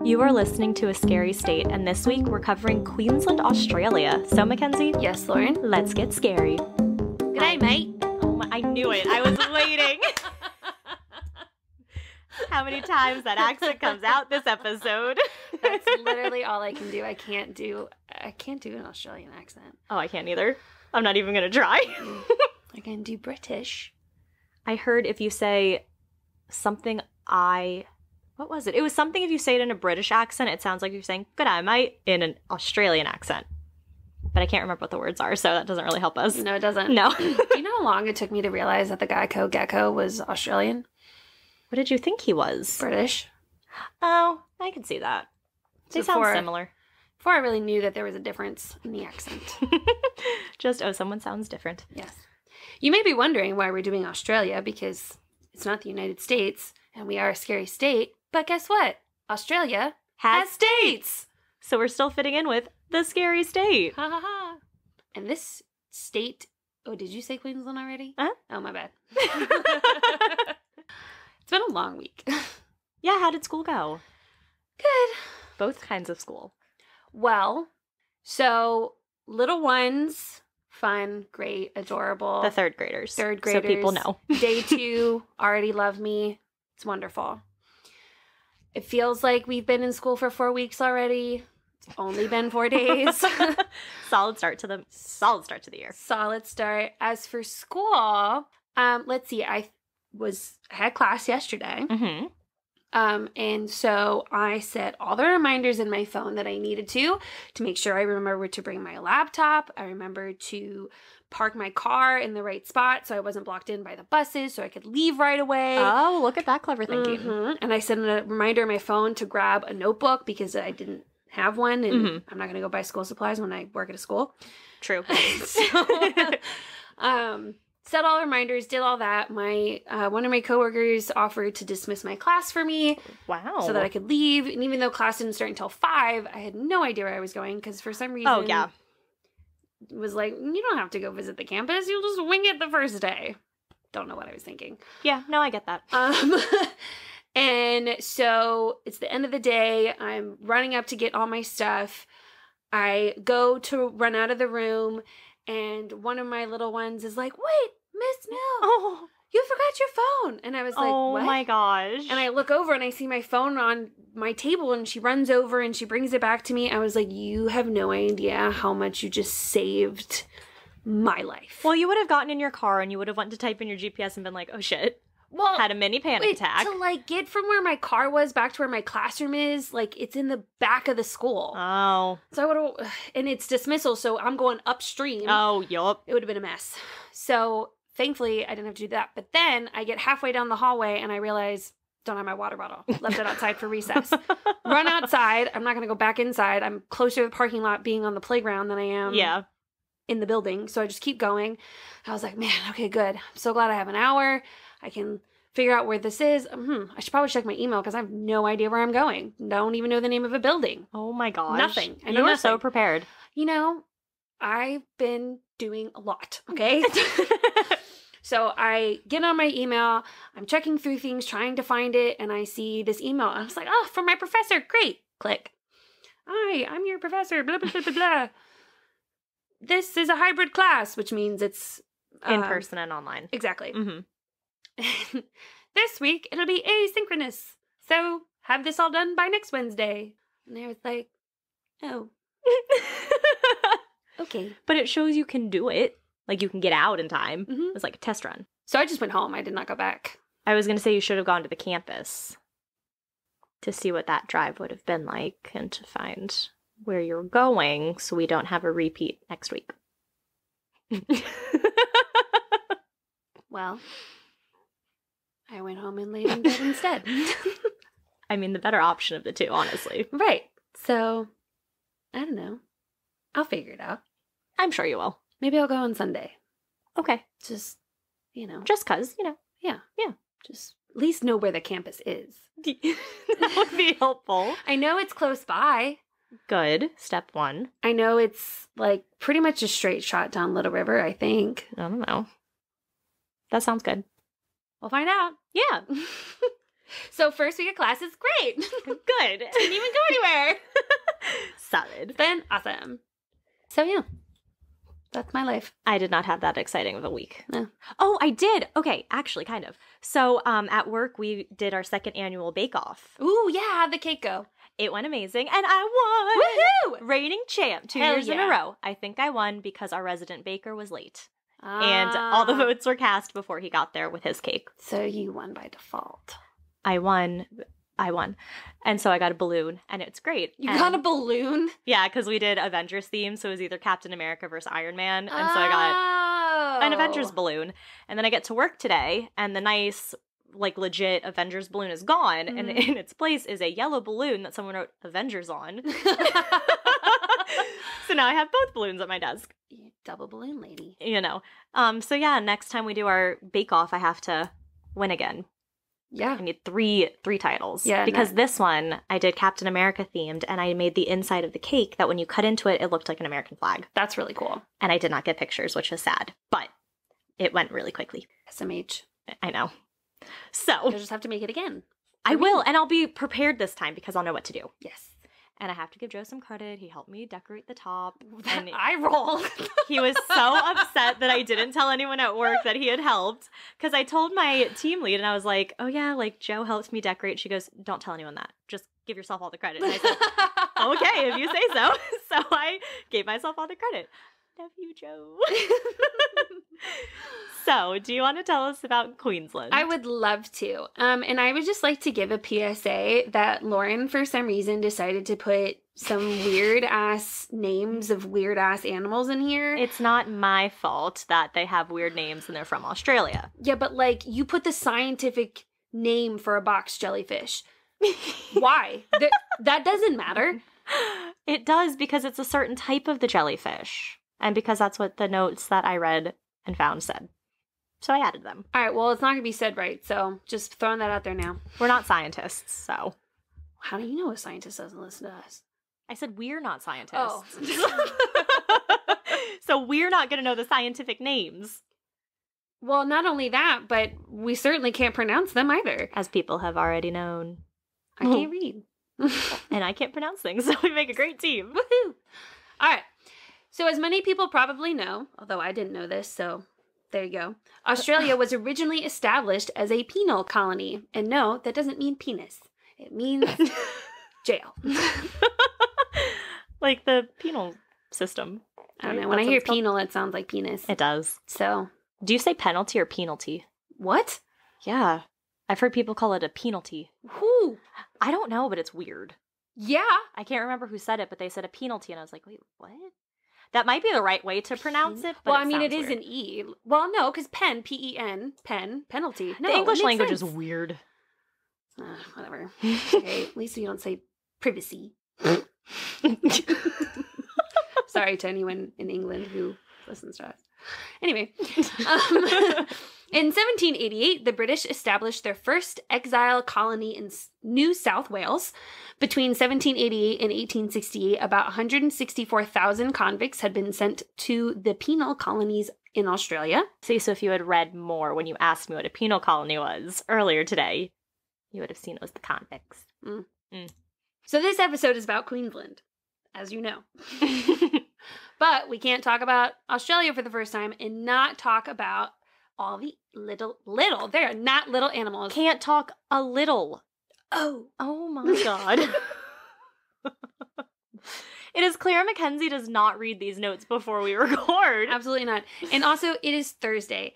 You are listening to A Scary State, and this week we're covering Queensland, Australia. So, Mackenzie? Yes, Lauren? Let's get scary. G'day, mate. Oh my, I knew it. I was waiting. How many times that accent comes out this episode? That's literally all I can do. I can't do an Australian accent. Oh, I can't either. I'm not even going to try. I can do British. I heard if you say something what was it? It was something if you say it in a British accent, it sounds like you're saying, "G'day, mate," in an Australian accent. But I can't remember what the words are, so that doesn't really help us. No, it doesn't. No. Do you know how long it took me to realize that the gecko was Australian? What did you think he was? British. Oh, I can see that. They sound similar. Before I really knew that there was a difference in the accent. Just, someone sounds different. Yes. You may be wondering why we're doing Australia, because it's not the United States, and we are a scary state. But guess what? Australia has states! So we're still fitting in with the scary state. Ha ha ha. And this state... Oh, did you say Queensland already? Huh? Oh, my bad. It's been a long week. Yeah, how did school go? Good. Both kinds of school. Well, so little ones, fun, great, adorable. The third graders. Third graders. So people know. Day 2, already love me. It's wonderful. It feels like we've been in school for 4 weeks already. It's only been 4 days. Solid start to the year. Solid start. As for school, let's see. I had class yesterday. Mm-hmm. And so I set all the reminders in my phone that I needed to make sure I remembered to bring my laptop. I remembered to park my car in the right spot so I wasn't blocked in by the buses, so I could leave right away. Oh, look at that clever thinking. Mm-hmm. And I set a reminder on my phone to grab a notebook because I didn't have one, and I'm not going to go buy school supplies when I work at a school. True. So, set all the reminders, did all that. My one of my coworkers offered to dismiss my class for me. Wow. So that I could leave. And even though class didn't start until 5, I had no idea where I was going because for some reason... Oh, yeah. It was like, you don't have to go visit the campus. You'll just wing it the first day. Don't know what I was thinking. Yeah, no, I get that. And so it's the end of the day. I'm running up to get all my stuff. I go to run out of the room, and one of my little ones is like, "Wait, Miss Mill, you forgot your phone." And I was like, "Oh, what?" my gosh. And I look over and I see my phone on my table, and she runs over and she brings it back to me. I was like, "You have no idea how much you just saved my life." Well, you would have gotten in your car and you would have went to type in your GPS and been like, "Oh shit." Well, had a mini panic attack. To get from where my car was back to where my classroom is, it's in the back of the school. Oh. So I would have, and it's dismissal, so I'm going upstream. Oh, yup. It would have been a mess. So thankfully, I didn't have to do that. But then I get halfway down the hallway and I realize, don't have my water bottle. Left it outside for recess. Run outside. I'm not going to go back inside. I'm closer to the parking lot being on the playground than I am in the building. So I just keep going. I was like, man, okay, good. I'm so glad I have an hour. I can figure out where this is. I should probably check my email because I have no idea where I'm going. Don't even know the name of a building. Oh my gosh. Nothing. You were so prepared. You know, I've been doing a lot, okay? So I get on my email. I'm checking through things, trying to find it, and I see this email. I was like, oh, from my professor. Great. Click. Hi, I'm your professor. Blah, blah, blah, blah, blah. This is a hybrid class, which means it's... in person and online. Exactly. Mm-hmm. This week, it'll be asynchronous. So, have this all done by next Wednesday. And I was like, oh. Okay. But it shows you can do it. Like, you can get out in time. Mm-hmm. It was like a test run. So I just went home. I did not go back. I was going to say you should have gone to the campus to see what that drive would have been like and to find where you're going so we don't have a repeat next week. Well... I went home and laid in bed instead. I mean, the better option of the two, honestly. Right. So, I don't know. I'll figure it out. I'm sure you will. Maybe I'll go on Sunday. Okay. Just, Just 'cause, Yeah. Yeah. Just at least know where the campus is. That would be helpful. I know it's close by. Good. Step 1. I know it's, pretty much a straight shot down Little River, I think. I don't know. That sounds good. We'll find out. Yeah. So first week of class is great. Good. Didn't even go anywhere. Solid. It's been awesome. So yeah, that's my life. I did not have that exciting of a week. No. Oh, I did. Okay, actually, kind of. So at work, we did our second annual bake-off. Ooh, yeah, how'd the cake go? It went amazing, and I won! Woohoo! Reigning champ 2 Hell years in a yeah. row. I think I won because our resident baker was late. And all the Ah. votes were cast before he got there with his cake. So you won by default. I won. And so I got a balloon, and it's great. You And- got a balloon? Yeah, because we did Avengers theme, so it was either Captain America versus Iron Man. And so I got an Avengers balloon. And then I get to work today, and the nice, like, legit Avengers balloon is gone. And in its place is a yellow balloon that someone wrote Avengers on. So now I have both balloons at my desk. You double balloon lady. You know. So yeah, next time we do our bake-off, I have to win again. Yeah. I need three titles. Yeah, Because this one, I did Captain America themed, and I made the inside of the cake that when you cut into it, it looked like an American flag. That's really cool. And I did not get pictures, which is sad. But it went really quickly. SMH. I know. So You'll just have to make it again. I will, and I'll be prepared this time because I'll know what to do. Yes. And I have to give Joe some credit. He helped me decorate the top. And I roll. he was so upset that I didn't tell anyone at work that he had helped. Because I told my team lead, and I was like, oh yeah, like Joe helped me decorate. She goes, don't tell anyone that. Just give yourself all the credit. And I said, okay, if you say so. So I gave myself all the credit. Love you, Joe. So, do you want to tell us about Queensland? I would love to. And I would just like to give a PSA that Lauren, for some reason, decided to put some weird-ass names of weird-ass animals in here. It's not my fault that they have weird names and they're from Australia. Yeah, but, like, you put the scientific name for a box jellyfish. Why? That doesn't matter. It does because it's a certain type of the jellyfish. And because that's what the notes that I read and found said. So I added them. All right, well, it's not going to be said right, so just throwing that out there now. We're not scientists, so. How do you know a scientist doesn't listen to us? I said we're not scientists. Oh. So we're not going to know the scientific names. Well, not only that, but we certainly can't pronounce them either. As people have already known. I can't read. And I can't pronounce things, so we make a great team. Woohoo! All right. So as many people probably know, although I didn't know this, so there you go. Australia was originally established as a penal colony. And no, that doesn't mean penis. It means jail. Like the penal system. I don't know. When I hear penal, it sounds like penis. It does. So. Do you say penalty or penalty? What? Yeah. I've heard people call it a penalty. Who? I don't know, but it's weird. Yeah. I can't remember who said it, but they said a penalty, and I was like, wait, what? That might be the right way to pronounce it, but well, I mean, it is weird. an E. Well, no, because pen, P-E-N, pen, penalty. No, the English it makes language sense. is weird. Whatever. Okay, at least you don't say privacy. Sorry to anyone in England who listens to us. Anyway, in 1788, the British established their first exile colony in New South Wales. Between 1788 and 1868, about 164,000 convicts had been sent to the penal colonies in Australia. See, so if you had read more when you asked me what a penal colony was earlier today, you would have seen it was the convicts. So this episode is about Queensland, as you know. But we can't talk about Australia for the first time and not talk about all the little, they're not little animals. Can't talk a little. Oh My God. It is clear Mackenzie does not read these notes before we record. Absolutely not. And also, it is Thursday.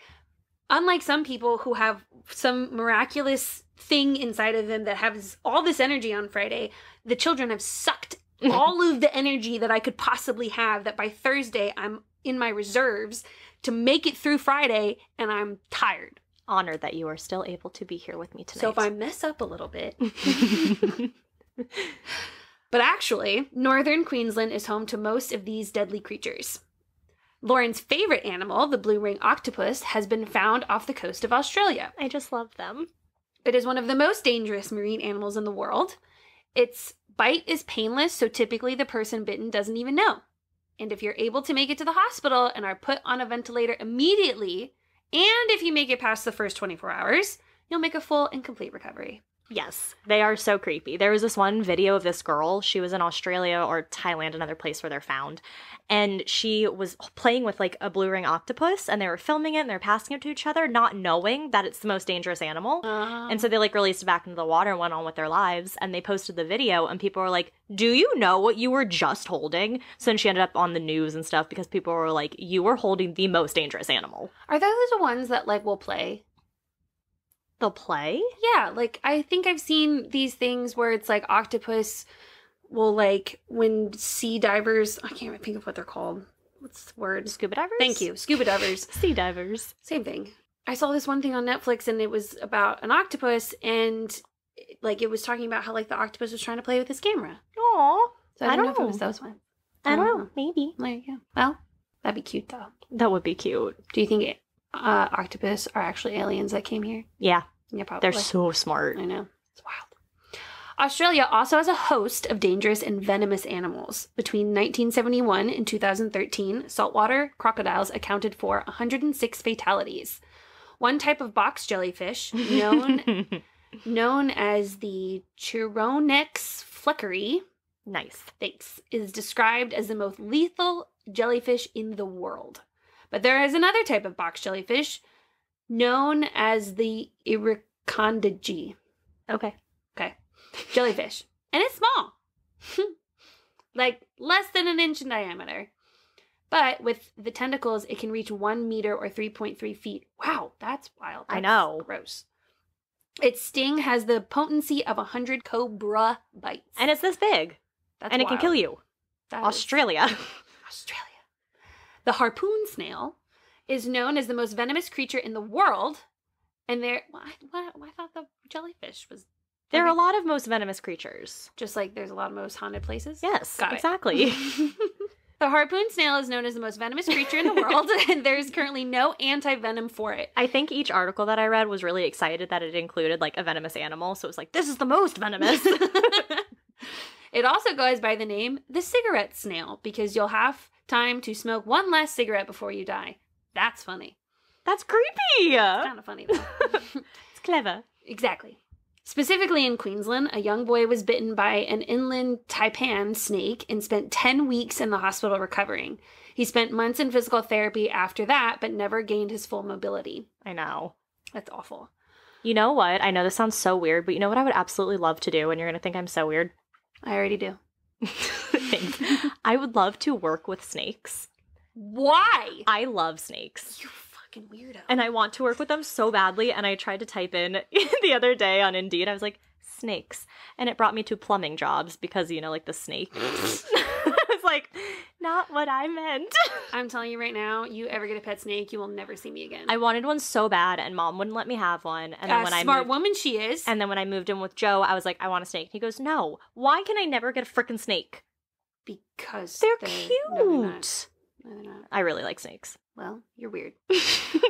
Unlike some people who have some miraculous thing inside of them that has all this energy on Friday, the children have sucked all of the energy that I could possibly have, that by Thursday I'm in my reserves to make it through Friday, and I'm tired. Honored that you are still able to be here with me tonight. So if I mess up a little bit. But actually, northern Queensland is home to most of these deadly creatures. Lauren's favorite animal, the blue ring octopus, has been found off the coast of Australia. I just love them. It is one of the most dangerous marine animals in the world. Its bite is painless, so typically the person bitten doesn't even know. And if you're able to make it to the hospital and are put on a ventilator immediately, and if you make it past the first 24 hours, you'll make a full and complete recovery. Yes, they are so creepy. There was this one video of this girl. She was in Australia or Thailand, another place where they're found. And she was playing with like a blue ring octopus, and they were filming it and they're passing it to each other, not knowing that it's the most dangerous animal. And so they like released it back into the water and went on with their lives. And they posted the video, and people were like, "Do you know what you were just holding?" So then she ended up on the news and stuff because people were like, "You were holding the most dangerous animal." Are those the ones that like will play? They'll play? Yeah, like I think I've seen these things where it's like octopus will like when sea divers, I can't even think of what they're called. What's the word? Scuba divers? Thank you. Scuba divers. Sea divers. Same thing. I saw this one thing on Netflix and it was about an octopus and like it was talking about how like the octopus was trying to play with his camera. Aw. So I don't know if it was those ones. I don't know. Maybe. There you go. Well, that'd be cute though. That would be cute. Do you think octopus are actually aliens that came here? Yeah. Yeah, probably. They're so smart. I know. It's wild. Australia also has a host of dangerous and venomous animals. Between 1971 and 2013, saltwater crocodiles accounted for 106 fatalities. One type of box jellyfish, known as the Chironex fleckeri, Nice. thanks, is described as the most lethal jellyfish in the world. But there is another type of box jellyfish known as the Iricondaji. Okay. Jellyfish. And it's small. Like less than an inch in diameter. But with the tentacles, it can reach 1 meter or 3.3 feet. Wow, that's wild. That's I know. Gross. Its sting has the potency of 100 cobra bites. And it's this big. That's and it wild. can kill you. That Australia. Australia. The harpoon snail is known as the most venomous creature in the world. And I thought the jellyfish was... There are a lot of most venomous creatures. Just like there's a lot of most haunted places? Yes, Got it. exactly. The harpoon snail is known as the most venomous creature in the world, and there's currently no anti-venom for it. I think each article that I read was really excited that it included like a venomous animal. So it was like, this is the most venomous. It also goes by the name the cigarette snail because you'll have time to smoke one last cigarette before you die. That's funny. That's creepy. It's kind of funny though. It's clever. Exactly. Specifically in Queensland, a young boy was bitten by an inland taipan snake and spent 10 weeks in the hospital recovering. He spent months in physical therapy after that, but never gained his full mobility. I know. That's awful. You know what? I know this sounds so weird, but you know what I would absolutely love to do, and you're going to think I'm so weird? I already do. Thanks. I would love to work with snakes. Why? I love snakes. You fucking weirdo. And I want to work with them so badly, and I tried to type in the other day on Indeed, I was like, snakes. And it brought me to plumbing jobs because, you know, like the snake. It's like, not what I meant. I'm telling you right now, you ever get a pet snake, you will never see me again. I wanted one so bad, and Mom wouldn't let me have one. And then when smart woman she is. And then when I moved in with Joe, I was like, I want a snake. And he goes, no. Why can I never get a freaking snake? Because they're cute. No, they're not. No, they're not. I really like snakes. Well, you're weird.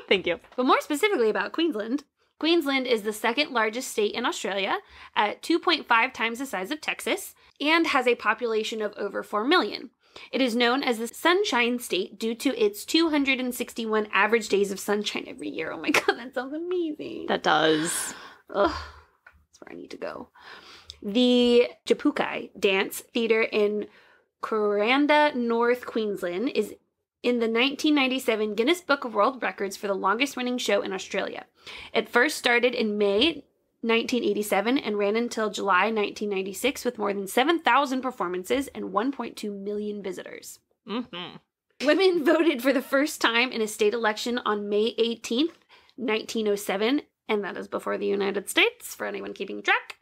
Thank you. But more specifically about Queensland. Queensland is the second largest state in Australia at 2.5 times the size of Texas and has a population of over 4 million. It is known as the Sunshine State due to its 261 average days of sunshine every year. Oh my god, that sounds amazing. That does. Ugh, that's where I need to go. The Japukai Dance Theatre in Kuranda, North Queensland is in the 1997 Guinness Book of World Records for the longest running show in Australia. It first started in May 1987 and ran until July 1996 with more than 7,000 performances and 1.2 million visitors. Mm-hmm. Women voted for the first time in a state election on May 18th, 1907, and that is before the United States, for anyone keeping track.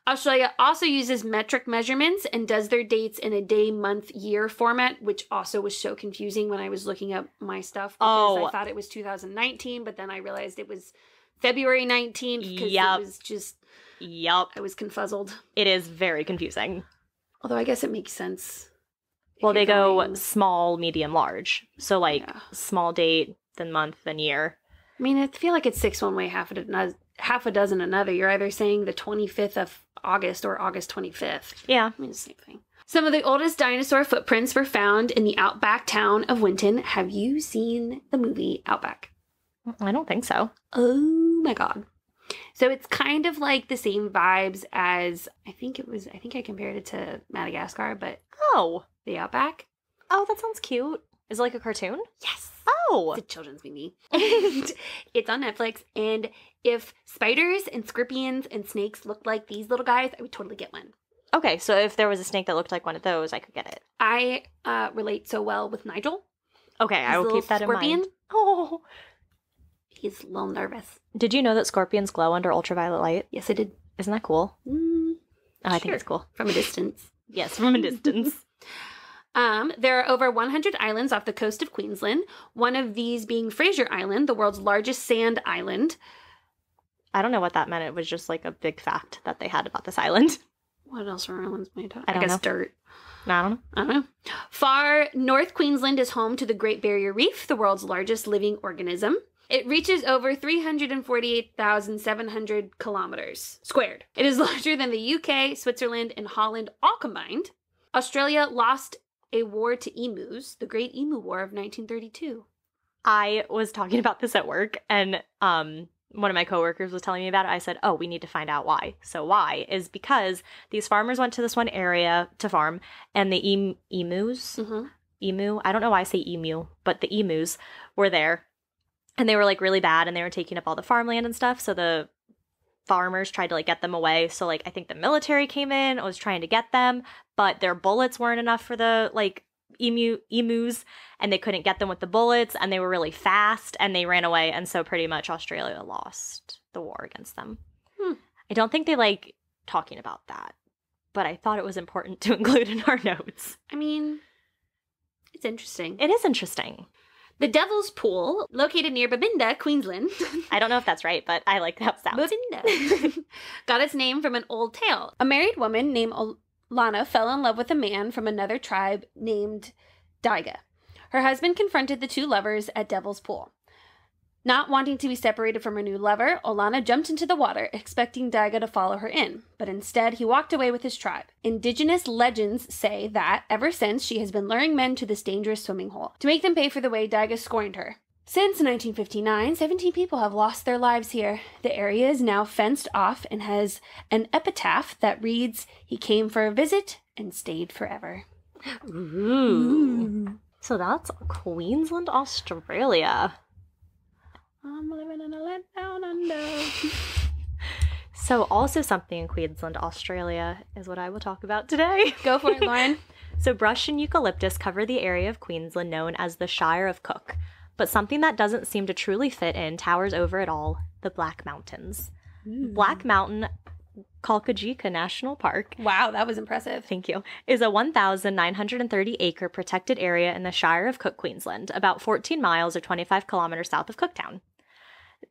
Australia also uses metric measurements and does their dates in a day, month, year format, which also was so confusing when I was looking up my stuff because I thought it was 2019, but then I realized it was February 19th because it was just... I was confuzzled. It is very confusing. Although I guess it makes sense. Well, they go small, medium, large. So, like, small date, then month, then year. I mean, I feel like it's 6 one way, half a dozen another. You're either saying the 25th of August or August 25th. Yeah. I mean, it's the same thing. Some of the oldest dinosaur footprints were found in the outback town of Winton. Have you seen the movie Outback? I don't think so. Oh my god. So it's kind of like the same vibes as, I think I compared it to Madagascar, but Oh. the Outback. Oh, that sounds cute. Is it like a cartoon? Yes. Oh. It's a children's movie. And it's on Netflix. And if spiders and scorpions and snakes looked like these little guys, I would totally get one. Okay, so if there was a snake that looked like one of those, I could get it. I relate so well with Nigel. Okay, I will keep that in mind. Oh. He's a little nervous. Did you know that scorpions glow under ultraviolet light? Yes, I did. Isn't that cool? I think Sure. it's cool. From a distance. Yes, from a distance. There are over 100 islands off the coast of Queensland, one of these being Fraser Island, the world's largest sand island. I don't know what that meant. It was just like a big fact that they had about this island. What else are islands made of? I guess know. dirt. I don't know. I don't know. Far North Queensland is home to the Great Barrier Reef, the world's largest living organism. It reaches over 348,700 kilometers squared. It is larger than the UK, Switzerland, and Holland all combined. Australia lost a war to emus, the Great Emu War of 1932. I was talking about this at work, and one of my coworkers was telling me about it. I said, oh, we need to find out why. So why is because these farmers went to this one area to farm, and the emus, emu, I don't know why I say emu, but the emus were there, and they were like really bad, and they were taking up all the farmland and stuff, so the farmers tried to like get them away. So like I think the military came in, was trying to get them, but their bullets weren't enough for the like emus, and they couldn't get them with the bullets, and they were really fast, and they ran away, and so pretty much Australia lost the war against them. I don't think they like talking about that, but I thought it was important to include in our notes. I mean, it's interesting. It is interesting. The Devil's Pool, located near Babinda, Queensland. I don't know if that's right, but I like how it sounds. Babinda. Got its name from an old tale. A married woman named Lana fell in love with a man from another tribe named Daiga. Her husband confronted the two lovers at Devil's Pool. Not wanting to be separated from her new lover, Olana jumped into the water, expecting Daiga to follow her in, but instead he walked away with his tribe. Indigenous legends say that, ever since, she has been luring men to this dangerous swimming hole, to make them pay for the way Daiga scorned her. Since 1959, 17 people have lost their lives here. The area is now fenced off and has an epitaph that reads, "He came for a visit and stayed forever." Ooh. So that's Queensland, Australia. I'm living in a letdown under. So also something in Queensland, Australia is what I will talk about today. Go for it, Lauren. So brush and eucalyptus cover the area of Queensland known as the Shire of Cook. But something that doesn't seem to truly fit in towers over it all, the Black Mountains. Black Mountain Kalkajika National Park. Wow, that was impressive. Thank you. Is a 1,930-acre protected area in the Shire of Cook, Queensland, about 14 miles or 25 kilometers south of Cooktown.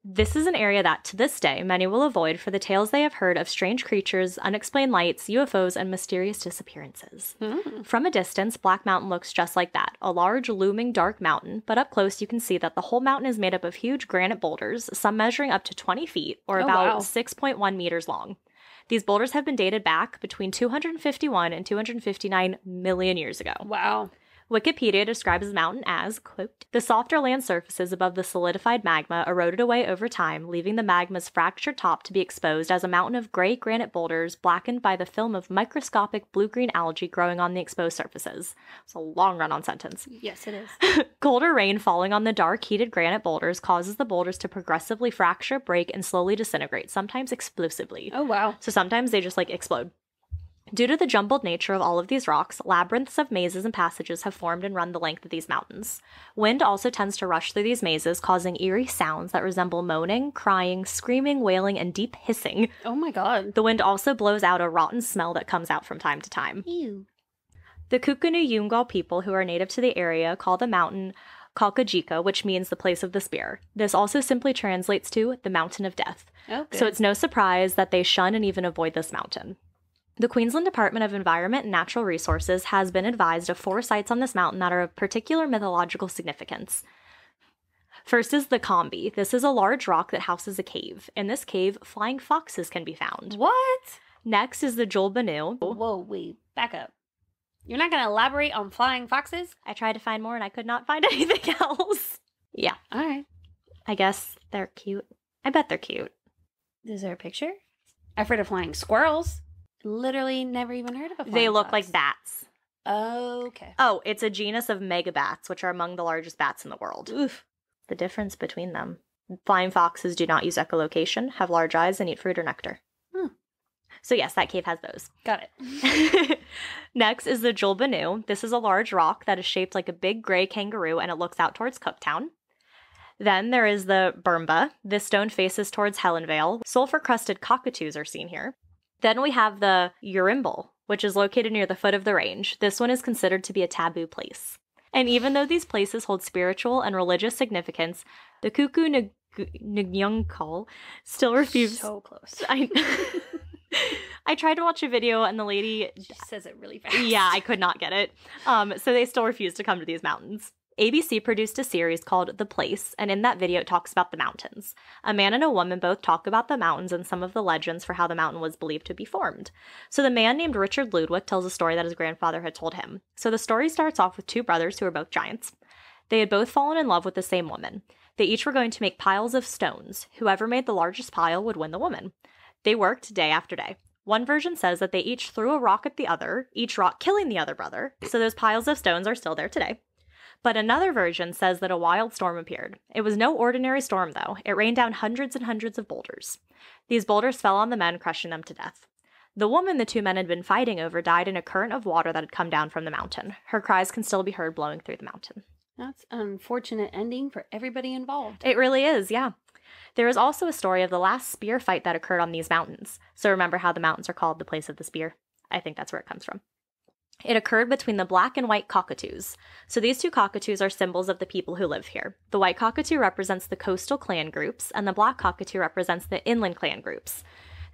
This is an area that, to this day, many will avoid for the tales they have heard of strange creatures, unexplained lights, UFOs, and mysterious disappearances. From a distance, Black Mountain looks just like that, a large, looming, dark mountain, but up close you can see that the whole mountain is made up of huge granite boulders, some measuring up to 20 feet, or about 6.1 meters long. These boulders have been dated back between 251 and 259 million years ago. Wow. Wikipedia describes the mountain as, quote, "The softer land surfaces above the solidified magma eroded away over time, leaving the magma's fractured top to be exposed as a mountain of gray granite boulders blackened by the film of microscopic blue-green algae growing on the exposed surfaces." It's a long run-on sentence. Yes, it is. Colder rain falling on the dark, heated granite boulders causes the boulders to progressively fracture, break, and slowly disintegrate, sometimes explosively. Oh, wow. So sometimes they just, like, explode. Due to the jumbled nature of all of these rocks, labyrinths of mazes and passages have formed and run the length of these mountains. Wind also tends to rush through these mazes, causing eerie sounds that resemble moaning, crying, screaming, wailing, and deep hissing. Oh my god. The wind also blows out a rotten smell that comes out from time to time. Ew. The Kukunu-Yungal people who are native to the area call the mountain Kalkajika, which means the place of the spear. This also simply translates to the mountain of death. Oh, good. So it's no surprise that they shun and even avoid this mountain. The Queensland Department of Environment and Natural Resources has been advised of 4 sites on this mountain that are of particular mythological significance. First is the Combi. This is a large rock that houses a cave. In this cave, flying foxes can be found. What? Next is the Julbanu. Whoa, wait. Back up. You're not going to elaborate on flying foxes? I tried to find more and I could not find anything else. Yeah. All right. I guess they're cute. I bet they're cute. Is there a picture? I've heard of flying squirrels. Literally never even heard of a flying They look fox. like bats. Okay. Oh, it's a genus of megabats, which are among the largest bats in the world. Oof. The difference between them. Flying foxes do not use echolocation, have large eyes, and eat fruit or nectar. So yes, that cave has those. Got it. Next is the Julbanu. This is a large rock that is shaped like a big gray kangaroo, and it looks out towards Cooktown. Then there is the Burmba. This stone faces towards Helenvale. Sulfur-crusted cockatoos are seen here. Then we have the Urimble, which is located near the foot of the range. This one is considered to be a taboo place. And even though these places hold spiritual and religious significance, the Kuku Nyungkal still refuse. So close. I tried to watch a video and the lady... She says it really fast. Yeah, I could not get it. So they still refuse to come to these mountains. ABC produced a series called The Place, and in that video it talks about the mountains. A man and a woman both talk about the mountains and some of the legends for how the mountain was believed to be formed. So the man named Richard Ludwig tells a story that his grandfather had told him. So the story starts off with two brothers who are both giants. They had both fallen in love with the same woman. They each were going to make piles of stones. Whoever made the largest pile would win the woman. They worked day after day. One version says that they each threw a rock at the other, each rock killing the other brother, so those piles of stones are still there today. But another version says that a wild storm appeared. It was no ordinary storm, though. It rained down hundreds and hundreds of boulders. These boulders fell on the men, crushing them to death. The woman the two men had been fighting over died in a current of water that had come down from the mountain. Her cries can still be heard blowing through the mountain. That's an unfortunate ending for everybody involved. It really is, yeah. There is also a story of the last spear fight that occurred on these mountains. So remember how the mountains are called the place of the spear? I think that's where it comes from. It occurred between the black and white cockatoos. So these two cockatoos are symbols of the people who live here. The white cockatoo represents the coastal clan groups, and the black cockatoo represents the inland clan groups.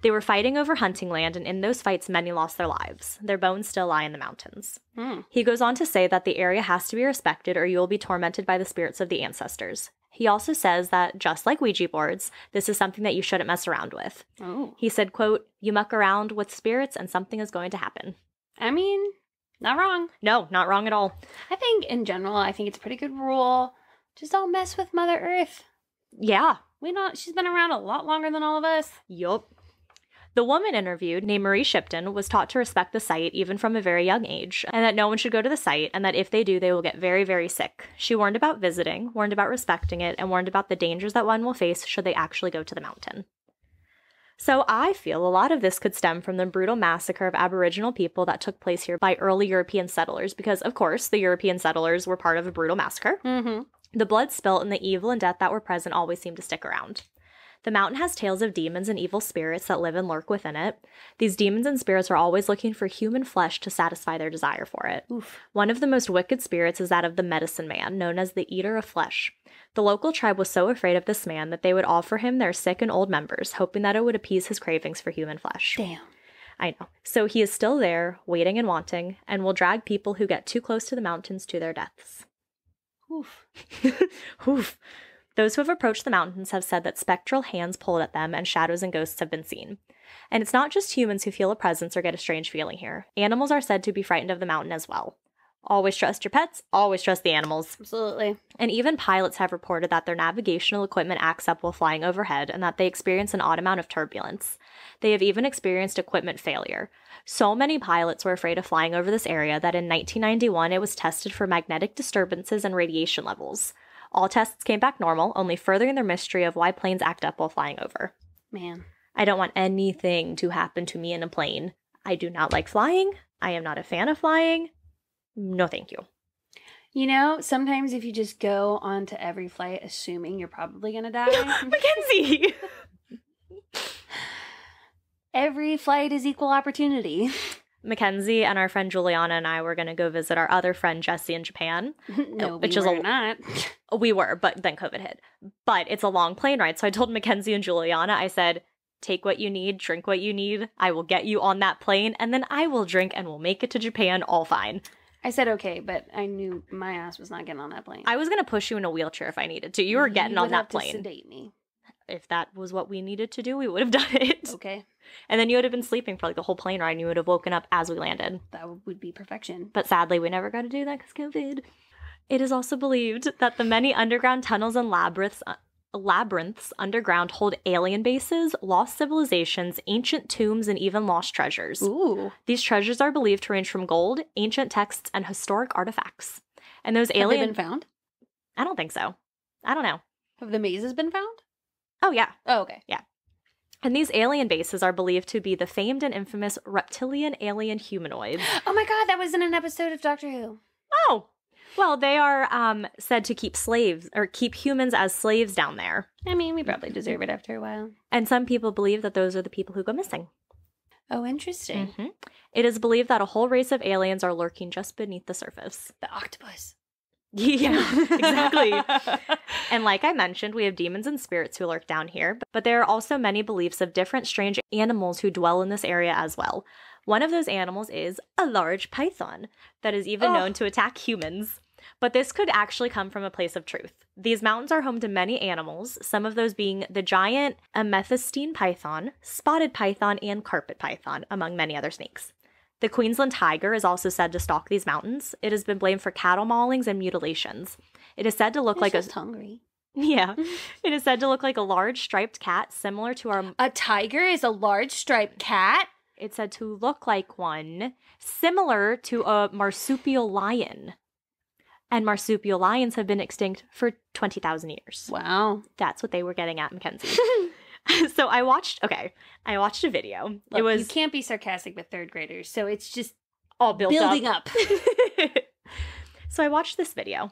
They were fighting over hunting land, and in those fights, many lost their lives. Their bones still lie in the mountains. He goes on to say that the area has to be respected, or you will be tormented by the spirits of the ancestors. He also says that, just like Ouija boards, this is something that you shouldn't mess around with. He said, quote, "You muck around with spirits and something is going to happen." I mean, not wrong. No, not wrong at all. I think, in general, I think it's a pretty good rule. Just don't mess with Mother Earth. Yeah. She's been around a lot longer than all of us. Yup. The woman interviewed, named Marie Shipton, was taught to respect the site even from a very young age, and that no one should go to the site, and that if they do, they will get very, very sick. She warned about visiting, warned about respecting it, and warned about the dangers that one will face should they actually go to the mountain. So I feel a lot of this could stem from the brutal massacre of Aboriginal people that took place here by early European settlers, because, of course, the European settlers were part of a brutal massacre. The blood spilt and the evil and death that were present always seemed to stick around. The mountain has tales of demons and evil spirits that live and lurk within it. These demons and spirits are always looking for human flesh to satisfy their desire for it. Oof. One of the most wicked spirits is that of the medicine man, known as the eater of flesh. The local tribe was so afraid of this man that they would offer him their sick and old members, hoping that it would appease his cravings for human flesh. Damn. I know. So he is still there, waiting and wanting, and will drag people who get too close to the mountains to their deaths. Oof. Oof. Those who have approached the mountains have said that spectral hands pulled at them and shadows and ghosts have been seen. And it's not just humans who feel a presence or get a strange feeling here. Animals are said to be frightened of the mountain as well. Always trust your pets, always trust the animals. Absolutely. And even pilots have reported that their navigational equipment acts up while flying overhead and that they experience an odd amount of turbulence. They have even experienced equipment failure. So many pilots were afraid of flying over this area that in 1991 it was tested for magnetic disturbances and radiation levels. All tests came back normal, only furthering their mystery of why planes act up while flying over. Man. I don't want anything to happen to me in a plane. I do not like flying. I am not a fan of flying. No, thank you. You know, sometimes if you just go onto every flight assuming you're probably going to die. Mackenzie! Every flight is equal opportunity. Mackenzie and our friend Juliana and I were going to go visit our other friend Jessie in Japan. No, which we is were not. We were, but then COVID hit. But it's a long plane ride. So I told Mackenzie and Juliana, I said, take what you need, drink what you need. I will get you on that plane, and then I will drink and we'll make it to Japan all fine. I said okay, but I knew my ass was not getting on that plane. I was going to push you in a wheelchair if I needed to. You were getting on that plane. You would have to sedate me. If that was what we needed to do, we would have done it. Okay. And then you would have been sleeping for like the whole plane ride and you would have woken up as we landed. That would be perfection. But sadly, we never got to do that because COVID. It is also believed that the many underground tunnels and labyrinths labyrinths underground hold alien bases, lost civilizations, ancient tombs, and even lost treasures. Ooh. These treasures are believed to range from gold, ancient texts, and historic artifacts. And those Have alien... they been found? I don't think so. I don't know. Have the mazes been found? Oh, yeah. Oh, okay. Yeah. And these alien bases are believed to be the famed and infamous reptilian alien humanoids. Oh my god, that was in an episode of Doctor Who. Oh! Well, they are said to keep slaves, or keep humans as slaves down there. I mean, we probably deserve it after a while. And some people believe that those are the people who go missing. Oh, interesting. Mm-hmm. It is believed that a whole race of aliens are lurking just beneath the surface. The octopus. Yeah, exactly. And like I mentioned, we have demons and spirits who lurk down here, but there are also many beliefs of different strange animals who dwell in this area as well. One of those animals is a large python that is even known to attack humans. But this could actually come from a place of truth. These mountains are home to many animals, some of those being the giant amethystine python, spotted python, and carpet python, among many other snakes. The Queensland tiger is also said to stalk these mountains. It has been blamed for cattle maulings and mutilations. It is said to look like just hungry. Yeah. It is said to look like a large striped cat similar to our... A tiger is a large striped cat? It's said to look like one similar to a marsupial lion. And marsupial lions have been extinct for 20,000 years. Wow. That's what they were getting at, Mackenzie. So I watched a video. Look, it was... You can't be sarcastic with third graders, so it's just all building up. So I watched this video.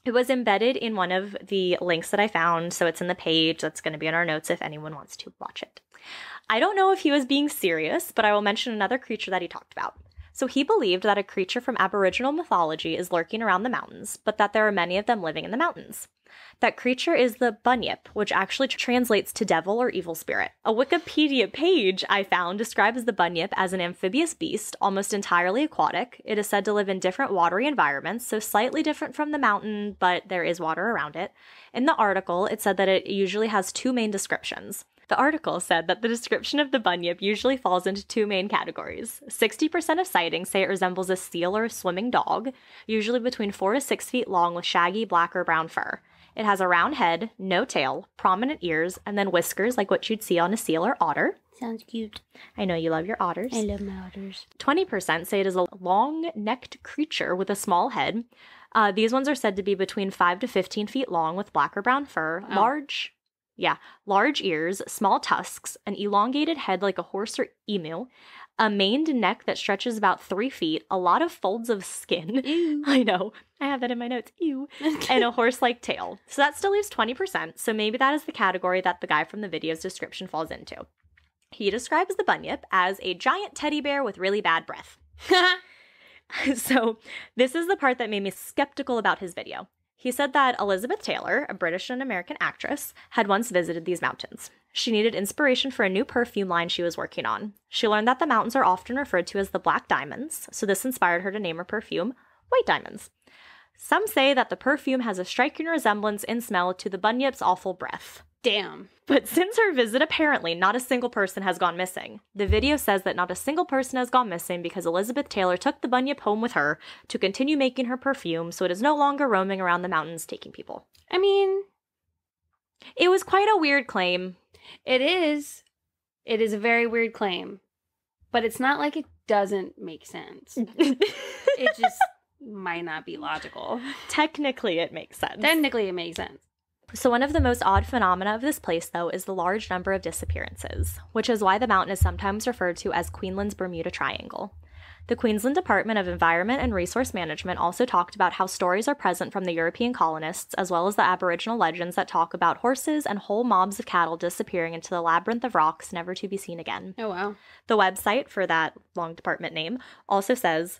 It was embedded in one of the links that I found, so it's in the page. That's going to be in our notes if anyone wants to watch it. I don't know if he was being serious, but I will mention another creature that he talked about. So he believed that a creature from Aboriginal mythology is lurking around the mountains, but that there are many of them living in the mountains. That creature is the bunyip, which actually translates to devil or evil spirit. A Wikipedia page I found describes the bunyip as an amphibious beast, almost entirely aquatic. It is said to live in different watery environments, so slightly different from the mountain, but there is water around it. In the article, it said that it usually has two main descriptions. The article said that the description of the bunyip usually falls into two main categories. 60% of sightings say it resembles a seal or a swimming dog, usually between 4 to 6 feet long with shaggy black or brown fur. It has a round head, no tail, prominent ears, and then whiskers like what you'd see on a seal or otter. Sounds cute. I know you love your otters. I love my otters. 20% say it is a long-necked creature with a small head. These ones are said to be between 5 to 15 feet long with black or brown fur, large ears, small tusks, an elongated head like a horse or emu, a maned neck that stretches about 3 feet, a lot of folds of skin. Ew. I know. I have that in my notes. Ew. And a horse-like tail. So that still leaves 20%, so maybe that is the category that the guy from the video's description falls into. He describes the bunyip as a giant teddy bear with really bad breath. So this is the part that made me skeptical about his video. He said that Elizabeth Taylor, a British and American actress, had once visited these mountains. She needed inspiration for a new perfume line she was working on. She learned that the mountains are often referred to as the Black Diamonds, so this inspired her to name her perfume White Diamonds. Some say that the perfume has a striking resemblance in smell to the bunyip's awful breath. Damn. But since her visit, apparently, not a single person has gone missing. The video says that not a single person has gone missing because Elizabeth Taylor took the bunyip home with her to continue making her perfume, so it is no longer roaming around the mountains taking people. I mean, it was quite a weird claim. It is. It is a very weird claim. But it's not like it doesn't make sense. It just might not be logical. Technically, it makes sense. Technically, it makes sense. So one of the most odd phenomena of this place, though, is the large number of disappearances, which is why the mountain is sometimes referred to as Queensland's Bermuda Triangle. The Queensland Department of Environment and Resource Management also talked about how stories are present from the European colonists, as well as the Aboriginal legends that talk about horses and whole mobs of cattle disappearing into the labyrinth of rocks never to be seen again. Oh, wow. The website for that long department name also says,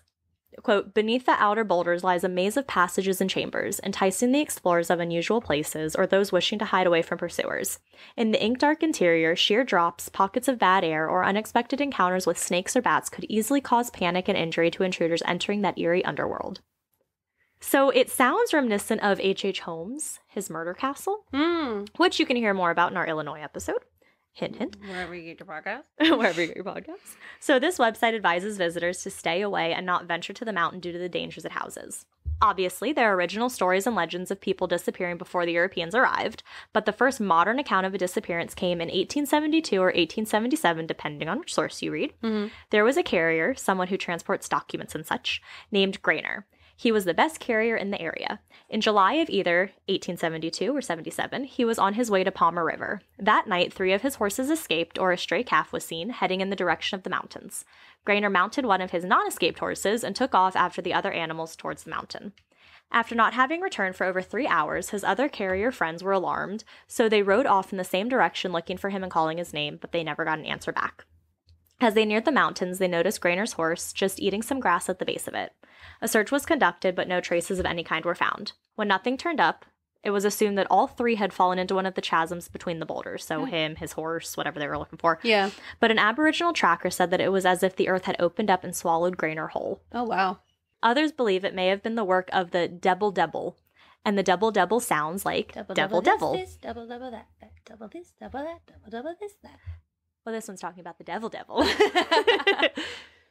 quote, beneath the outer boulders lies a maze of passages and chambers, enticing the explorers of unusual places or those wishing to hide away from pursuers. In the ink-dark interior, sheer drops, pockets of bad air, or unexpected encounters with snakes or bats could easily cause panic and injury to intruders entering that eerie underworld. So it sounds reminiscent of H.H. Holmes, his murder castle, which you can hear more about in our Illinois episode. Hint, hint. Wherever you get your podcast. Wherever you get your podcasts. So this website advises visitors to stay away and not venture to the mountain due to the dangers it houses. Obviously, there are original stories and legends of people disappearing before the Europeans arrived, but the first modern account of a disappearance came in 1872 or 1877, depending on which source you read. There was a carrier, someone who transports documents and such, named Grainer. He was the best carrier in the area. In July of either 1872 or 77, he was on his way to Palmer River. That night, 3 of his horses escaped, or a stray calf was seen, heading in the direction of the mountains. Grainer mounted one of his non-escaped horses and took off after the other animals towards the mountain. After not having returned for over 3 hours, his other carrier friends were alarmed, so they rode off in the same direction looking for him and calling his name, but they never got an answer back. As they neared the mountains, they noticed Grainer's horse just eating some grass at the base of it. A search was conducted, but no traces of any kind were found. When nothing turned up, it was assumed that all 3 had fallen into one of the chasms between the boulders, so him, his horse, whatever they were looking for. Yeah. But an Aboriginal tracker said that it was as if the earth had opened up and swallowed Grainer whole. Oh, wow. Others believe it may have been the work of the Debble, and the Debble sounds like Devil. This, double that, double this, double that, double this, that. Well, this one's talking about the devil.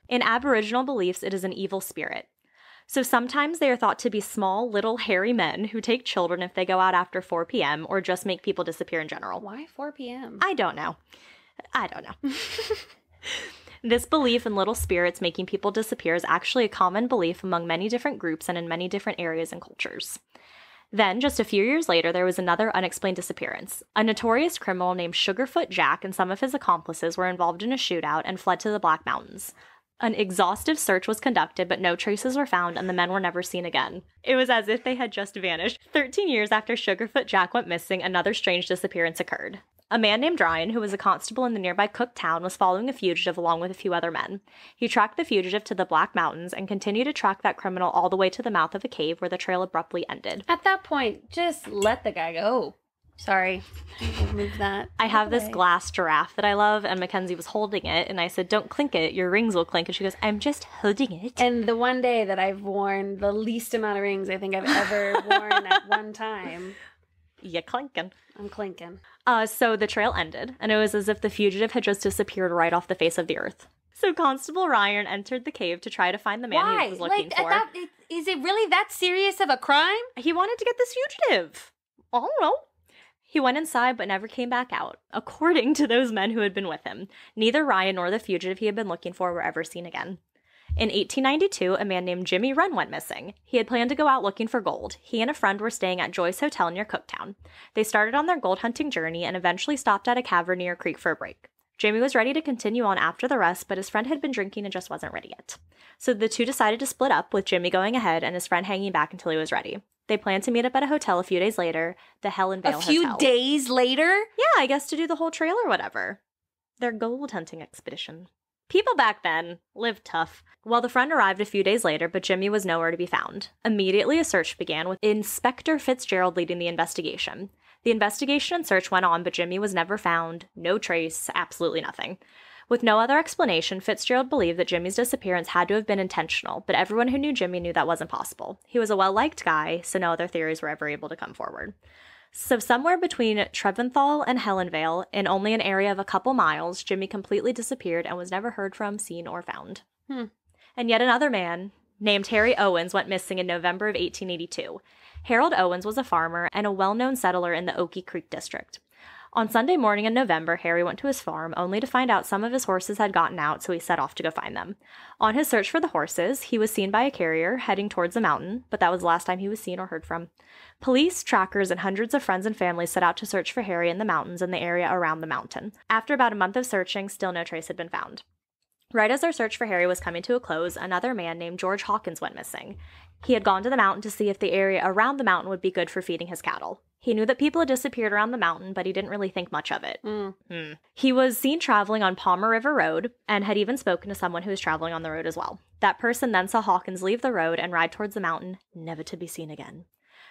In Aboriginal beliefs, it is an evil spirit. So sometimes they are thought to be small, little, hairy men who take children if they go out after 4 p.m. or just make people disappear in general. Why 4 p.m.? I don't know. This belief in little spirits making people disappear is actually a common belief among many different groups and in many different areas and cultures. Then, just a few years later, there was another unexplained disappearance. A notorious criminal named Sugarfoot Jack and some of his accomplices were involved in a shootout and fled to the Black Mountains. An exhaustive search was conducted, but no traces were found and the men were never seen again. It was as if they had just vanished. 13 years after Sugarfoot Jack went missing, another strange disappearance occurred. A man named Ryan, who was a constable in the nearby Cook town, was following a fugitive along with a few other men. He tracked the fugitive to the Black Mountains and continued to track that criminal all the way to the mouth of a cave where the trail abruptly ended. At that point, just let the guy go. Sorry. I will move that. I have this glass giraffe that I love, and Mackenzie was holding it, and I said, don't clink it, your rings will clink. And she goes, I'm just holding it. And the one day that I've worn the least amount of rings I think I've ever worn at one time. You clinking. I'm clinking. So the trail ended, and it was as if the fugitive had just disappeared right off the face of the earth. So Constable Ryan entered the cave to try to find the man he was looking for. Is it really that serious of a crime? He wanted to get this fugitive. I don't know. He went inside but never came back out, according to those men who had been with him. Neither Ryan nor the fugitive he had been looking for were ever seen again. In 1892, a man named Jimmy Wren went missing. He had planned to go out looking for gold. He and a friend were staying at Joyce Hotel near Cooktown. They started on their gold hunting journey and eventually stopped at a cavern near a creek for a break. Jimmy was ready to continue on after the rest, but his friend had been drinking and just wasn't ready yet. So the two decided to split up, with Jimmy going ahead and his friend hanging back until he was ready. They planned to meet up at a hotel a few days later, the Helen Vale Hotel. A few days later? Yeah, I guess to do the whole trail or whatever. Their gold hunting expedition. People back then lived tough. Well, the friend arrived a few days later, but Jimmy was nowhere to be found. Immediately, a search began, with Inspector Fitzgerald leading the investigation. The investigation and search went on, but Jimmy was never found. No trace, absolutely nothing. With no other explanation, Fitzgerald believed that Jimmy's disappearance had to have been intentional, but everyone who knew Jimmy knew that wasn't possible. He was a well-liked guy, so no other theories were ever able to come forward. So somewhere between Treventhal and Helenvale, in only an area of a couple miles, Jimmy completely disappeared and was never heard from, seen, or found. And yet another man, named Harry Owens, went missing in November of 1882. Harold Owens was a farmer and a well-known settler in the Okie Creek district. On Sunday morning in November, Harry went to his farm, only to find out some of his horses had gotten out, so he set off to go find them. On his search for the horses, he was seen by a carrier heading towards the mountain, but that was the last time he was seen or heard from. Police, trackers, and hundreds of friends and families set out to search for Harry in the mountains and the area around the mountain. After about a month of searching, still no trace had been found. Right as their search for Harry was coming to a close, another man named George Hawkins went missing. He had gone to the mountain to see if the area around the mountain would be good for feeding his cattle. He knew that people had disappeared around the mountain, but he didn't really think much of it. He was seen traveling on Palmer River Road and had even spoken to someone who was traveling on the road as well. That person then saw Hawkins leave the road and ride towards the mountain, never to be seen again.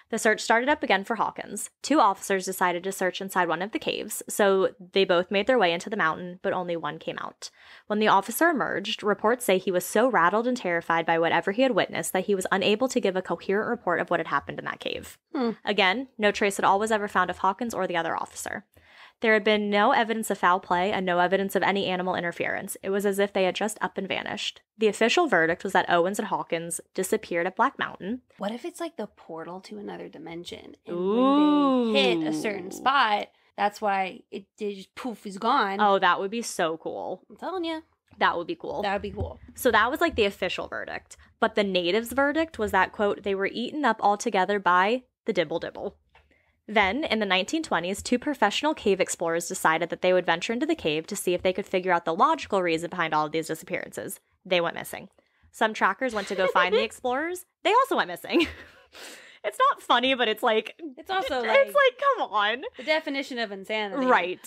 The search started up again for Hawkins. 2 officers decided to search inside one of the caves, so they both made their way into the mountain, but only one came out. When the officer emerged, reports say he was so rattled and terrified by whatever he had witnessed that he was unable to give a coherent report of what had happened in that cave. Again, no trace at all was ever found of Hawkins or the other officer. There had been no evidence of foul play and no evidence of any animal interference. It was as if they had just up and vanished. The official verdict was that Owens and Hawkins disappeared at Black Mountain. What if it's like the portal to another dimension? And Ooh. when they hit a certain spot, that's why it just poof is gone. Oh, that would be so cool. I'm telling you. That would be cool. That would be cool. So that was like the official verdict. But the natives' verdict was that, quote, they were eaten up altogether by the Dibble Dibble. Then, in the 1920s, 2 professional cave explorers decided that they would venture into the cave to see if they could figure out the logical reason behind all of these disappearances. They went missing. Some trackers went to go find the explorers. They also went missing. It's not funny, but it's like... It's also like... It's like, come on. The definition of insanity. Right.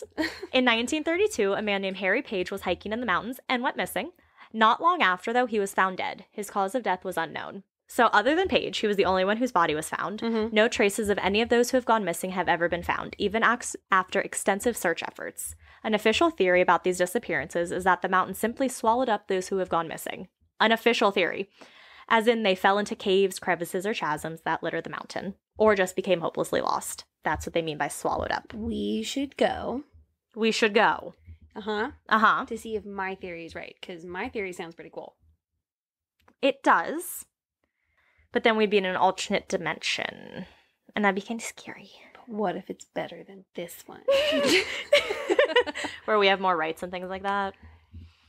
In 1932, a man named Harry Page was hiking in the mountains and went missing. Not long after, though, he was found dead. His cause of death was unknown. So other than Page, he was the only one whose body was found. Mm-hmm. No traces of any of those who have gone missing have ever been found, even after extensive search efforts. An official theory about these disappearances is that the mountain simply swallowed up those who have gone missing. An official theory. As in, they fell into caves, crevices, or chasms that litter the mountain. Or just became hopelessly lost. That's what they mean by swallowed up. We should go. We should go. Uh-huh. Uh-huh. To see if my theory is right, because my theory sounds pretty cool. It does. But then we'd be in an alternate dimension. And that'd be kind of scary. But what if it's better than this one? Where we have more rights and things like that.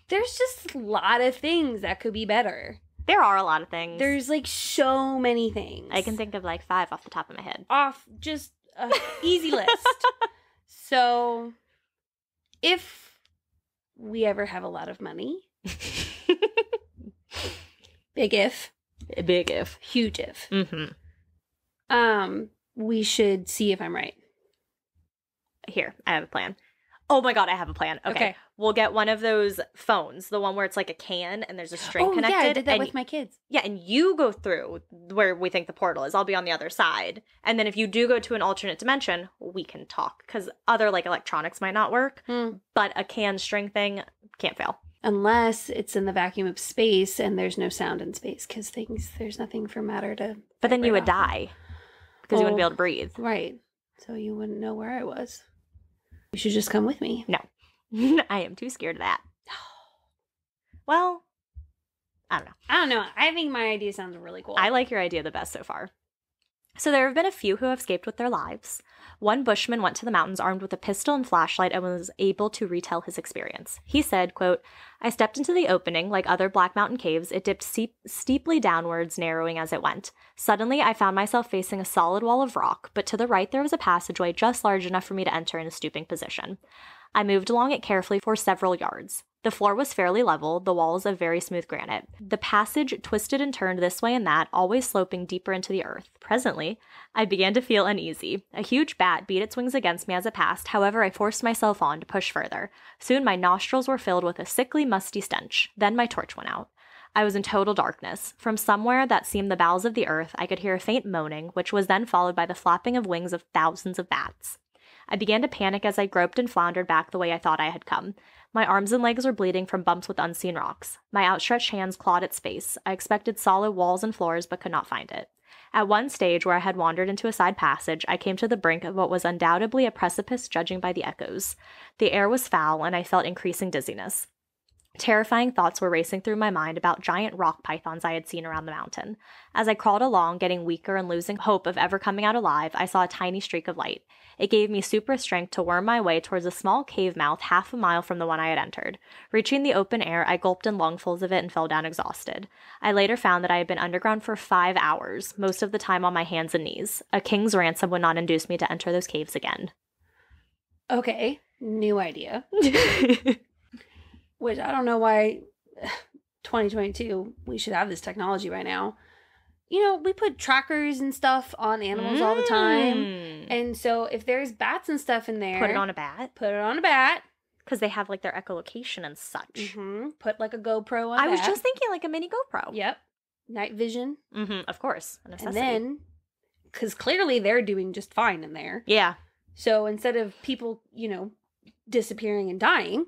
There's just a lot of things that could be better. There are a lot of things. There's like so many things. I can think of like 5 off the top of my head. Off just an easy list. So, if we ever have a lot of money, big if. Big if. Huge if. Mm-hmm. We should see if I'm right. Here, I have a plan. Oh my god, I have a plan. Okay. We'll get one of those phones, the one where it's like a can and there's a string connected. Yeah, I did that with my kids. Yeah, and you go through where we think the portal is. I'll be on the other side. And then if you do go to an alternate dimension, we can talk. Because other like electronics might not work. But a can string thing can't fail. Unless it's in the vacuum of space and there's no sound in space. Because there's nothing for matter to... But then you would die. Because you wouldn't be able to breathe. Right. So you wouldn't know where I was. You should just come with me. No. I am too scared of that. Well, I don't know. I think my idea sounds really cool. I like your idea the best so far. So there have been a few who have escaped with their lives. One bushman went to the mountains armed with a pistol and flashlight and was able to retell his experience. He said, quote, I stepped into the opening. Like other Black Mountain caves, it dipped steeply downwards, narrowing as it went. Suddenly, I found myself facing a solid wall of rock, but to the right there was a passageway just large enough for me to enter in a stooping position. I moved along it carefully for several yards. The floor was fairly level, the walls of very smooth granite. The passage twisted and turned this way and that, always sloping deeper into the earth. Presently, I began to feel uneasy. A huge bat beat its wings against me as it passed, however I forced myself on to push further. Soon my nostrils were filled with a sickly, musty stench. Then my torch went out. I was in total darkness. From somewhere that seemed the bowels of the earth, I could hear a faint moaning, which was then followed by the flapping of wings of thousands of bats. I began to panic as I groped and floundered back the way I thought I had come. My arms and legs were bleeding from bumps with unseen rocks. My outstretched hands clawed at space. I expected solid walls and floors, but could not find it. At one stage, where I had wandered into a side passage, I came to the brink of what was undoubtedly a precipice, judging by the echoes. The air was foul, and I felt increasing dizziness. Terrifying thoughts were racing through my mind about giant rock pythons I had seen around the mountain. As I crawled along, getting weaker and losing hope of ever coming out alive, I saw a tiny streak of light. It gave me super strength to worm my way towards a small cave mouth 1/2 mile from the one I had entered. Reaching the open air, I gulped in lungfuls of it and fell down exhausted. I later found that I had been underground for 5 hours, most of the time on my hands and knees. A king's ransom would not induce me to enter those caves again. Okay, new idea. Which I don't know why 2022, we should have this technology by now. You know, we put trackers and stuff on animals all the time. And so if there's bats and stuff in there. Put it on a bat? Put it on a bat. Because they have like their echolocation and such. Mm-hmm. Put like a GoPro on I was just thinking like a mini GoPro. Yep. Night vision. Mm-hmm. Of course. A necessity. And then, because clearly they're doing just fine in there. Yeah. So instead of people, disappearing and dying.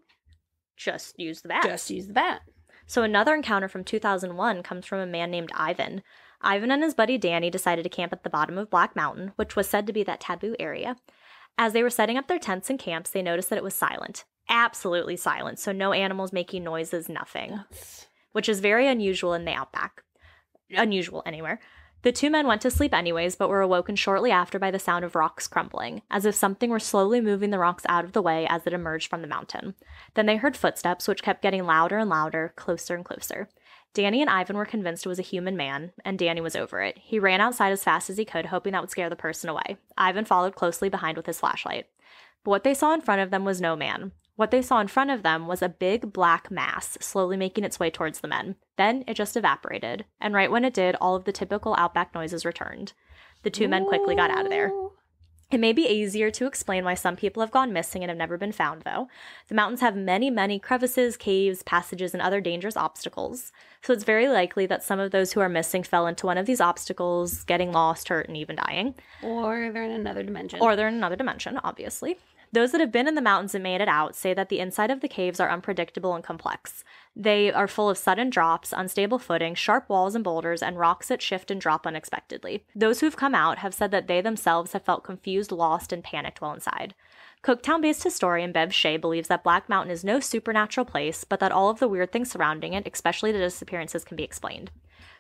Just use the bat. Just use the bat. So another encounter from 2001 comes from a man named Ivan. Ivan and his buddy Danny decided to camp at the bottom of Black Mountain, which was said to be that taboo area. As they were setting up their tents and camps, they noticed that it was silent. Absolutely silent. So no animals making noises, nothing. Which is very unusual in the outback. Unusual anywhere. The two men went to sleep anyways, but were awoken shortly after by the sound of rocks crumbling, as if something were slowly moving the rocks out of the way as it emerged from the mountain. Then they heard footsteps, which kept getting louder and louder, closer and closer. Danny and Ivan were convinced it was a human man, and Danny was over it. He ran outside as fast as he could, hoping that would scare the person away. Ivan followed closely behind with his flashlight. But what they saw in front of them was no man. What they saw in front of them was a big black mass slowly making its way towards the men. Then it just evaporated, and right when it did, all of the typical outback noises returned. The two men quickly got out of there. It may be easier to explain why some people have gone missing and have never been found, though. The mountains have many, many crevices, caves, passages, and other dangerous obstacles, so it's very likely that some of those who are missing fell into one of these obstacles, getting lost, hurt, and even dying. Or they're in another dimension. Obviously. Those that have been in the mountains and made it out say that the inside of the caves are unpredictable and complex. They are full of sudden drops, unstable footing, sharp walls and boulders, and rocks that shift and drop unexpectedly. Those who have come out have said that they themselves have felt confused, lost, and panicked while inside. Cooktown-based historian Bev Shea believes that Black Mountain is no supernatural place, but that all of the weird things surrounding it, especially the disappearances, can be explained.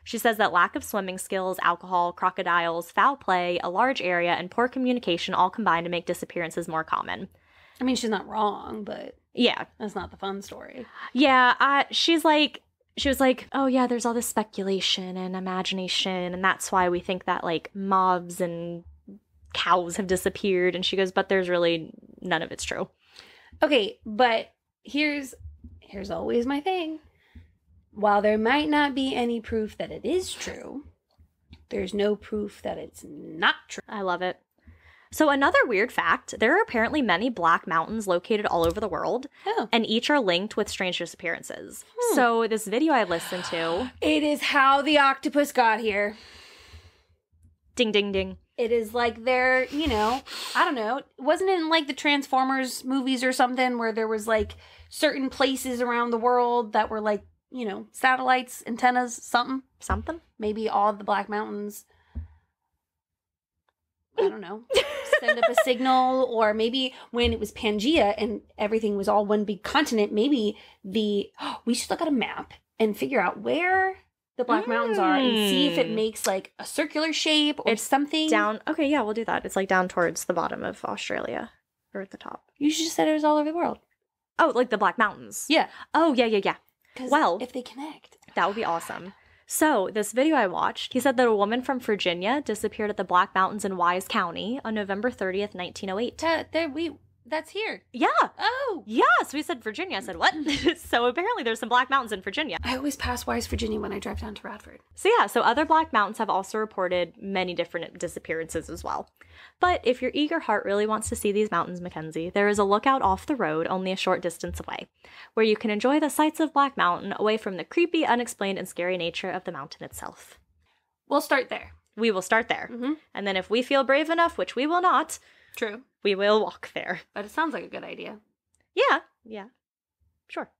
She says that lack of swimming skills, alcohol, crocodiles, foul play, a large area, and poor communication all combine to make disappearances more common. I mean, she's not wrong, but yeah, that's not the fun story. Yeah, she was like, oh yeah, there's all this speculation and imagination, and that's why we think that like mobs and cows have disappeared. And she goes, but there's really none of it's true. Okay, but here's always my thing. While there might not be any proof that it is true, there's no proof that it's not true. I love it. So another weird fact, there are apparently many black mountains located all over the world, and each are linked with strange disappearances. So this video I listened to... It is how the octopus got here. Ding, ding, ding. It is like they're, I don't know, wasn't it in like the Transformers movies or something where there was like certain places around the world that were like, satellites, antennas, something. Maybe all of the Black Mountains, I don't know, send up a signal, or maybe when it was Pangea and everything was all one big continent, maybe we should look at a map and figure out where the Black Mountains are and see if it makes like a circular shape or something. Down, okay, yeah, we'll do that. It's like down towards the bottom of Australia, or at the top. You just said it was all over the world. Oh, like the Black Mountains. Yeah. Oh, yeah. Well, if they connect, that would be awesome. So, this video I watched, he said that a woman from Virginia disappeared at the Black Mountains in Wise County on November 30th, 1908. That's here. Yeah. Oh. Yeah, so we said Virginia. I said, what? So apparently there's some Black Mountains in Virginia. I always pass Wise, Virginia when I drive down to Radford. So yeah, so other Black Mountains have also reported many different disappearances as well. But if your eager heart really wants to see these mountains, Mackenzie, there is a lookout off the road only a short distance away, where you can enjoy the sights of Black Mountain away from the creepy, unexplained, and scary nature of the mountain itself. We'll start there. We will start there. And then if we feel brave enough, which we will not... True. We will walk there. But it sounds like a good idea. Yeah. Sure.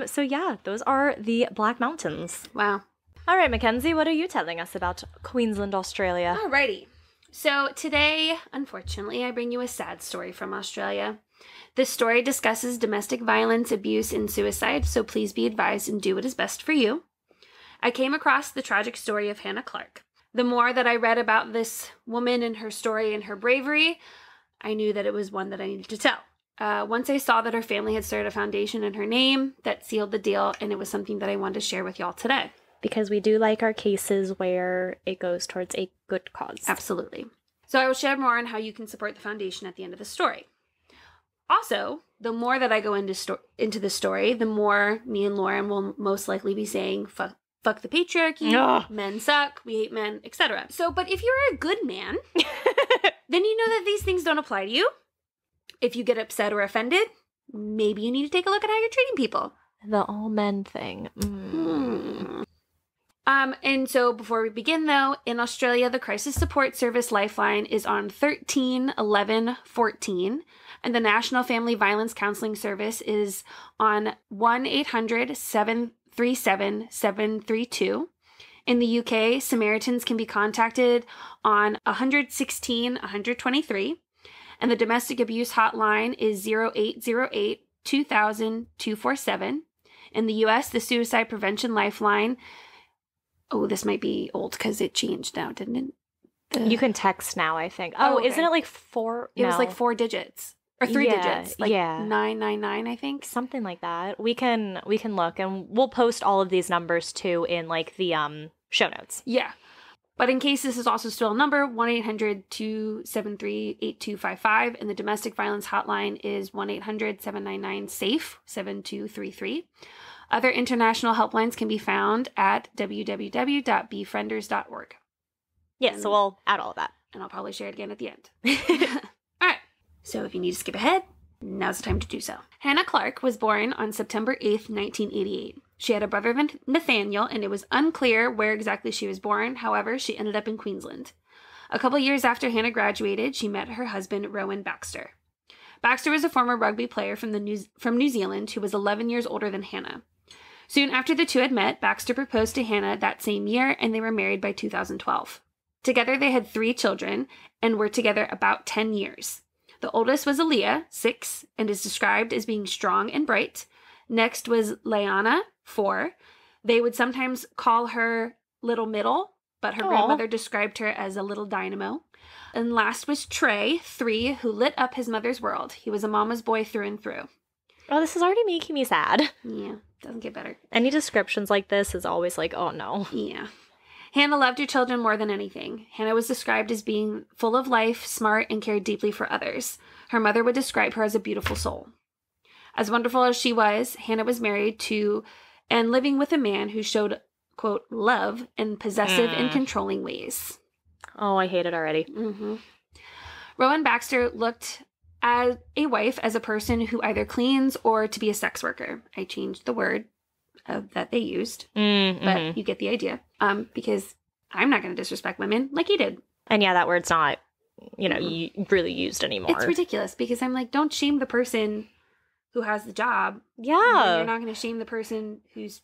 So yeah, those are the Black Mountains. Wow. All right, Mackenzie, what are you telling us about Queensland, Australia? Alrighty. So today, unfortunately, I bring you a sad story from Australia. This story discusses domestic violence, abuse, and suicide, so please be advised and do what is best for you. I came across the tragic story of Hannah Clarke. The more that I read about this woman and her story and her bravery, I knew that it was one that I needed to tell. Once I saw that her family had started a foundation in her name, that sealed the deal, and it was something that I wanted to share with y'all today. Because we do like our cases where it goes towards a good cause. Absolutely. So I will share more on how you can support the foundation at the end of the story. Also, the more that I go into the story, the more me and Lauren will most likely be saying, fuck the patriarchy, men suck, we hate men, etc. So, but if you're a good man, then you know that these things don't apply to you. If you get upset or offended, maybe you need to take a look at how you're treating people. The all men thing. And so before we begin though, in Australia, the Crisis Support Service Lifeline is on 13 11 14, and the National Family Violence Counseling Service is on 1-800-737-732. In the UK, Samaritans can be contacted on 116 123, and the domestic abuse hotline is 0808 2000 247. In the US, the suicide prevention lifeline, oh, this might be old because it changed now, didn't it? You can text now, I think. Oh, okay. Isn't it like 4? It was like 4 digits. Or 3 digits. Like yeah. 999, I think. Something like that. We can look, and we'll post all of these numbers too in like the show notes. Yeah. But in case this is also still a number, 1-800-273-8255, and the domestic violence hotline is 1-800-799-SAFE 7233. Other international helplines can be found at www.befrienders.org. Yeah, so we'll add all of that. And I'll probably share it again at the end. All right. So if you need to skip ahead, now's the time to do so. Hannah Clarke was born on September 8th, 1988. She had a brother, Nathaniel, and it was unclear where exactly she was born. However, she ended up in Queensland. A couple years after Hannah graduated, she met her husband, Rowan Baxter. Baxter was a former rugby player from New Zealand who was 11 years older than Hannah. Soon after the two had met, Baxter proposed to Hannah that same year, and they were married by 2012. Together, they had 3 children and were together about 10 years. The oldest was Aaliyah, 6, and is described as being strong and bright. Next was Leanna, 4. They would sometimes call her Little Middle, but her grandmother described her as a little dynamo. And last was Trey, 3, who lit up his mother's world. He was a mama's boy through and through. Oh, this is already making me sad. Yeah, doesn't get better. Any descriptions like this is always like, oh no. Yeah. Hannah loved her children more than anything. Hannah was described as being full of life, smart, and cared deeply for others. Her mother would describe her as a beautiful soul. As wonderful as she was, Hannah was married to and living with a man who showed, quote, love in possessive and controlling ways. Oh, I hate it already. Mm-hmm. Rowan Baxter looked at a wife as a person who either cleans or to be a sex worker. I changed the word that they used, but you get the idea. Because I'm not going to disrespect women like he did. And yeah, that word's not, really used anymore. It's ridiculous because I'm like, don't shame the person who has the job. Yeah. You're not going to shame the person who's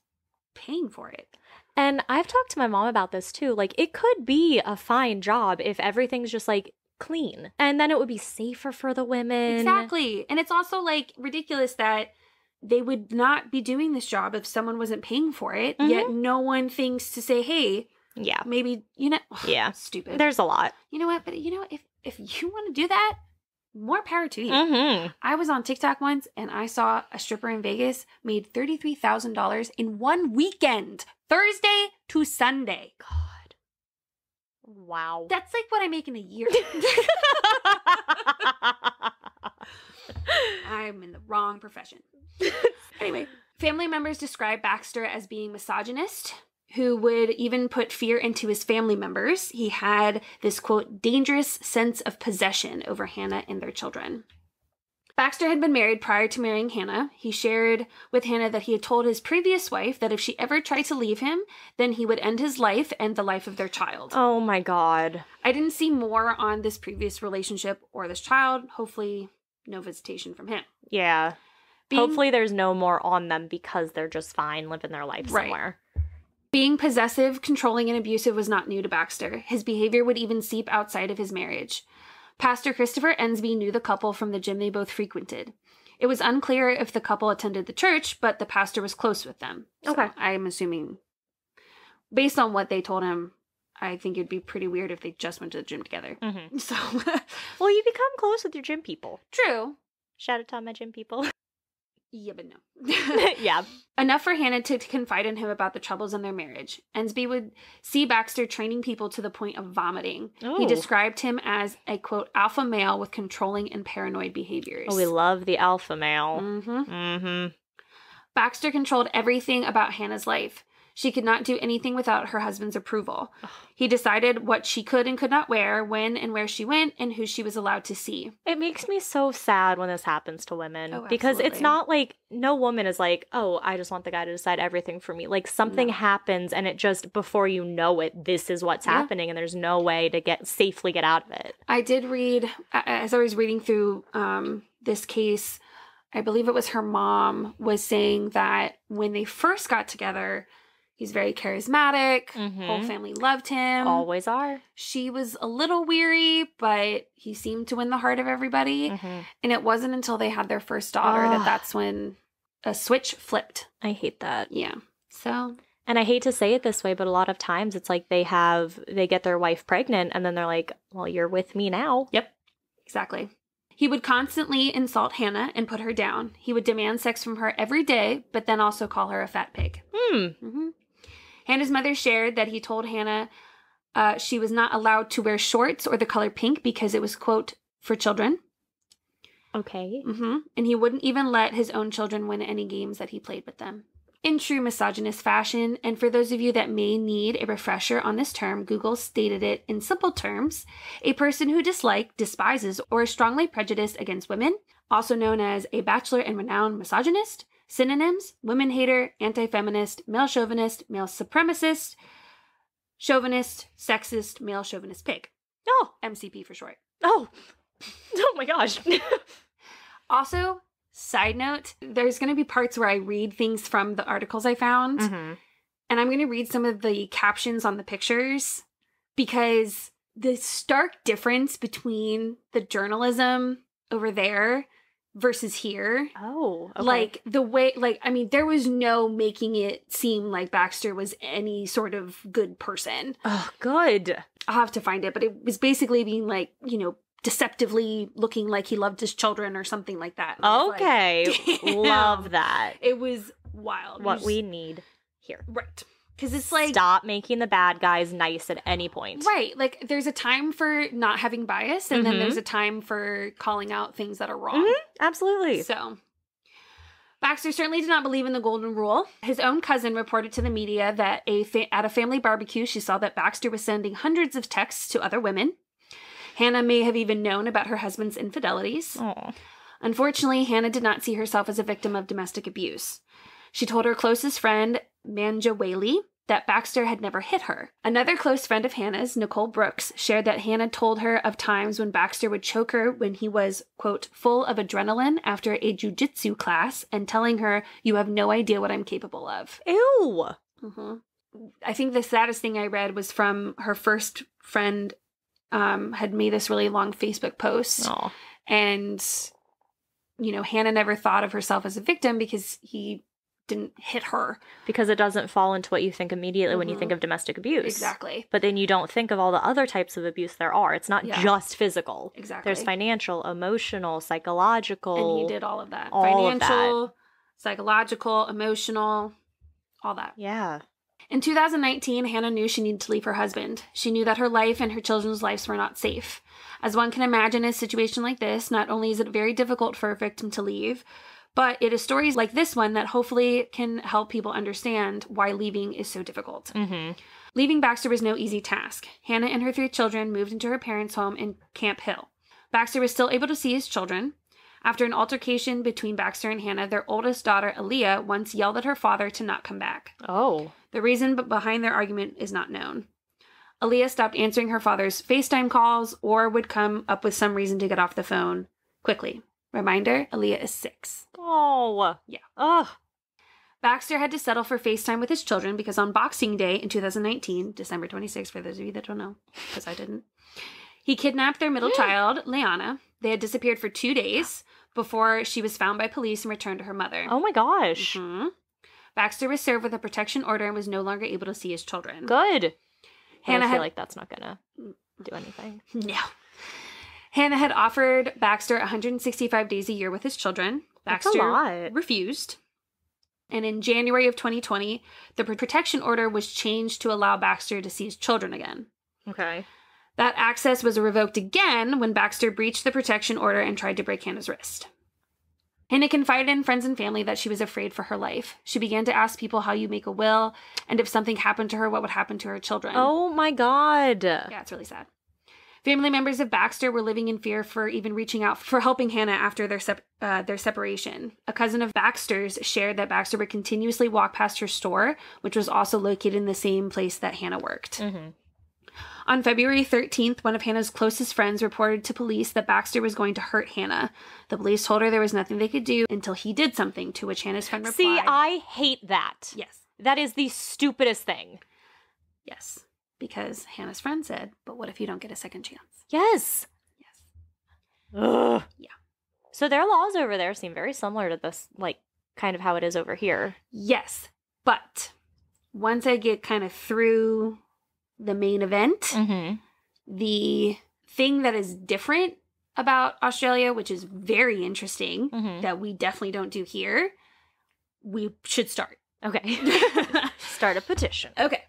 paying for it. And I've talked to my mom about this too. Like, it could be a fine job if everything's just like clean. And then it would be safer for the women. Exactly. And it's also like ridiculous that they would not be doing this job if someone wasn't paying for it, yet no one thinks to say, hey, yeah, maybe, yeah, stupid. There's a lot. You know what? But if you want to do that, more power to you. I was on TikTok once and I saw a stripper in Vegas made $33,000 in one weekend, Thursday to Sunday. God. Wow. That's like what I make in a year. I'm in the wrong profession. Anyway, family members describe Baxter as being misogynist, who would even put fear into his family members. He had this, quote, dangerous sense of possession over Hannah and their children. Baxter had been married prior to marrying Hannah. He shared with Hannah that he had told his previous wife that if she ever tried to leave him, then he would end his life and the life of their child. Oh my God. I didn't see more on this previous relationship or this child. Hopefully no visitation from him. Yeah. Hopefully there's no more on them because they're just fine living their life somewhere. Right. Being possessive, controlling, and abusive was not new to Baxter. His behavior would even seep outside of his marriage. Pastor Christopher Ensby knew the couple from the gym they both frequented. It was unclear if the couple attended the church, but the pastor was close with them. Okay. So I'm assuming, based on what they told him, I think it'd be pretty weird if they just went to the gym together. So, well, you become close with your gym people. True. Shout out to all my gym people. Yeah, but no. Yeah. Enough for Hannah to confide in him about the troubles in their marriage. Ensby would see Baxter training people to the point of vomiting. Oh. He described him as a, quote, alpha male with controlling and paranoid behaviors. Oh, we love the alpha male. Baxter controlled everything about Hannah's life. She could not do anything without her husband's approval. He decided what she could and could not wear, when and where she went, and who she was allowed to see. It makes me so sad when this happens to women. Oh, because it's absolutely. not like, no woman is like, oh, I just want the guy to decide everything for me. Like, something happens and it just, before you know it, this is what's happening, and there's no way to safely get out of it. I did read, as I was reading through this case, I believe it was her mom was saying that when they first got together, He's very charismatic. Mhm. Whole family loved him. Always are. She was a little weary, but he seemed to win the heart of everybody. Mhm. And it wasn't until they had their first daughter that's when a switch flipped. I hate that. Yeah. So. And I hate to say it this way, but a lot of times it's like they get their wife pregnant and then they're like, well, you're with me now. Yep. Exactly. He would constantly insult Hannah and put her down. He would demand sex from her every day, but then also call her a fat pig. Mm-hmm. Hannah's mother shared that he told Hannah she was not allowed to wear shorts or the color pink because it was, quote, for children. Okay. Mm-hmm. And he wouldn't even let his own children win any games that he played with them. In true misogynist fashion, and for those of you that may need a refresher on this term, Google stated it in simple terms: a person who despises, or is strongly prejudiced against women, also known as a bachelor and renowned misogynist. Synonyms: women hater, anti-feminist, male chauvinist, male supremacist, chauvinist, sexist, male chauvinist pig. Oh. MCP for short. Oh. Oh my gosh. Also, side note, there's going to be parts where I read things from the articles I found. Mm-hmm. And I'm going to read some of the captions on the pictures because the stark difference between the journalism over there versus here. Oh, okay. Like the way, I mean, there was no making it seem like Baxter was any sort of good person. Oh, good. I'll have to find it, but it was basically being like, deceptively looking like he loved his children or something like that. Okay. Like, love that. It was wild. What we need here. Right. Because it's like... Stop making the bad guys nice at any point. Right. Like, there's a time for not having bias, and then there's a time for calling out things that are wrong. Mm-hmm. Absolutely. So, Baxter certainly did not believe in the golden rule. His own cousin reported to the media that at a family barbecue, she saw that Baxter was sending hundreds of texts to other women. Hannah may have even known about her husband's infidelities. Aww. Unfortunately, Hannah did not see herself as a victim of domestic abuse. She told her closest friend, Manja Whaley, that Baxter had never hit her. Another close friend of Hannah's, Nicole Brooks, shared that Hannah told her of times when Baxter would choke her when he was, quote, full of adrenaline after a jujitsu class and telling her, "You have no idea what I'm capable of." Ew. Mm-hmm. I think the saddest thing I read was from her first friend had made this really long Facebook post. Aww. And, Hannah never thought of herself as a victim because he didn't hit her. Because it doesn't fall into what you think immediately when you think of domestic abuse. Exactly. But then you don't think of all the other types of abuse there are. It's not just physical. Exactly. There's financial, emotional, psychological. And he did all of that. All Financial, of that. Psychological, emotional, all that. Yeah. In 2019, Hannah knew she needed to leave her husband. She knew that her life and her children's lives were not safe. As one can imagine, in a situation like this, not only is it very difficult for a victim to leave, but it is stories like this one that hopefully can help people understand why leaving is so difficult. Mm-hmm. Leaving Baxter was no easy task. Hannah and her 3 children moved into her parents' home in Camp Hill. Baxter was still able to see his children. After an altercation between Baxter and Hannah, their oldest daughter, Aaliyah, once yelled at her father to not come back. Oh. The reason behind their argument is not known. Aaliyah stopped answering her father's FaceTime calls or would come up with some reason to get off the phone quickly. Reminder, Aaliyah is 6. Oh. Yeah. Ugh. Baxter had to settle for FaceTime with his children because on Boxing Day in 2019, December 26th, for those of you that don't know, because I didn't, he kidnapped their middle child, Leanna. They had disappeared for 2 days before she was found by police and returned to her mother. Oh my gosh. Mm-hmm. Baxter was served with a protection order and was no longer able to see his children. Good. Hannah I feel like that's not gonna do anything. No. Hannah had offered Baxter 165 days a year with his children. Baxter That's a lot. refused. And in January of 2020, the protection order was changed to allow Baxter to see his children again. Okay. That access was revoked again when Baxter breached the protection order and tried to break Hannah's wrist. Hannah confided in friends and family that she was afraid for her life. She began to ask people how you make a will, and if something happened to her, what would happen to her children. Oh my God. Yeah, it's really sad. Family members of Baxter were living in fear for even reaching out for helping Hannah after their separation. A cousin of Baxter's shared that Baxter would continuously walk past her store, which was also located in the same place that Hannah worked. Mm-hmm. On February 13th, one of Hannah's closest friends reported to police that Baxter was going to hurt Hannah. The police told her there was nothing they could do until he did something, to which Hannah's friend replied. See, I hate that. Yes. That is the stupidest thing. Yes. Because Hannah's friend said, but what if you don't get a second chance? Yes. Yes. Ugh. Yeah. So their laws over there seem very similar to this, like, kind of how it is over here. Yes. But once I get kind of through the main event, Mm-hmm. the thing that is different about Australia, which is very interesting, Mm-hmm. that we definitely don't do here, we should start. Okay. Start a petition. Okay.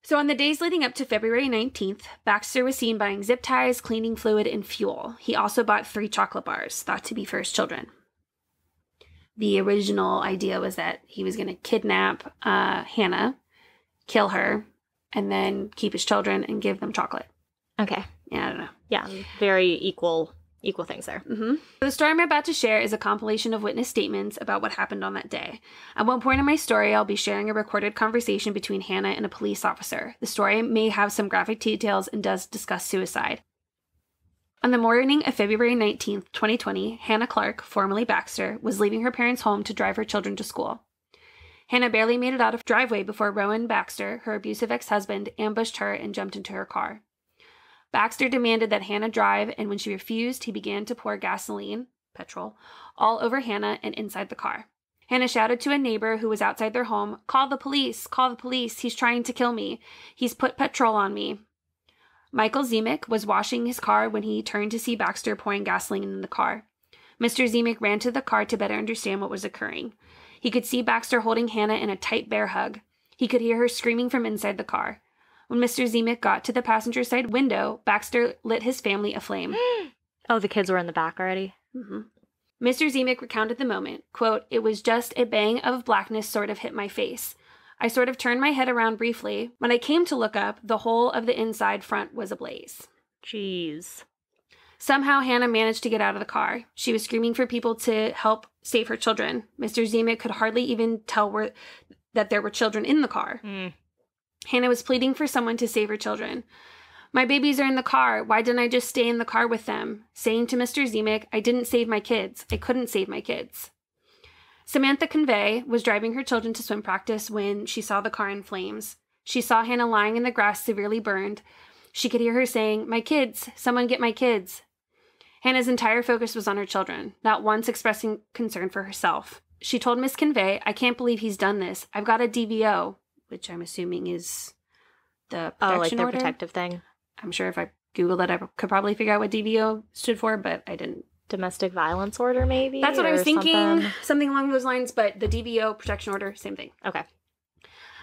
So on the days leading up to February 19th, Baxter was seen buying zip ties, cleaning fluid, and fuel. He also bought 3 chocolate bars, thought to be for his children. The original idea was that he was going to kidnap Hannah, kill her, and then keep his children and give them chocolate. Okay. Yeah, I don't know. Yeah, very equal things there. Mm-hmm. The story I'm about to share is a compilation of witness statements about what happened on that day. At one point in my story, I'll be sharing a recorded conversation between Hannah and a police officer. The story may have some graphic details and does discuss suicide. On the morning of February 19th, 2020, Hannah Clarke, formerly Baxter, was leaving her parents' home to drive her children to school. Hannah barely made it out of the driveway before Rowan Baxter, her abusive ex-husband, ambushed her and jumped into her car. Baxter demanded that Hannah drive, and when she refused, he began to pour gasoline, petrol, all over Hannah and inside the car. Hannah shouted to a neighbor who was outside their home, "Call the police! Call the police! He's trying to kill me! He's put petrol on me!" Michael Zemek was washing his car when he turned to see Baxter pouring gasoline in the car. Mr. Zemek ran to the car to better understand what was occurring. He could see Baxter holding Hannah in a tight bear hug. He could hear her screaming from inside the car. When Mr. Zemek got to the passenger side window, Baxter lit his family aflame. Oh, the kids were in the back already? Mm-hmm. Mr. Zemek recounted the moment. Quote, "It was just a bang of blackness sort of hit my face. I sort of turned my head around briefly. When I came to look up, the whole of the inside front was ablaze." Jeez. Somehow, Hannah managed to get out of the car. She was screaming for people to help save her children. Mr. Zemek could hardly even tell that there were children in the car. Hannah was pleading for someone to save her children. "My babies are in the car. Why didn't I just stay in the car with them?" Saying to Mr. Zemek, "I didn't save my kids. I couldn't save my kids." Samantha Convey was driving her children to swim practice when she saw the car in flames. She saw Hannah lying in the grass severely burned. She could hear her saying, "My kids, someone get my kids." Hannah's entire focus was on her children, not once expressing concern for herself. She told Miss Convey, "I can't believe he's done this. I've got a DVO," which I'm assuming is the protection like their order. protective thing. I'm sure if I Googled it, I could probably figure out what DVO stood for, but I didn't. Domestic violence order, maybe? That's what I was or thinking. Something along those lines, but the DVO protection order, same thing. Okay.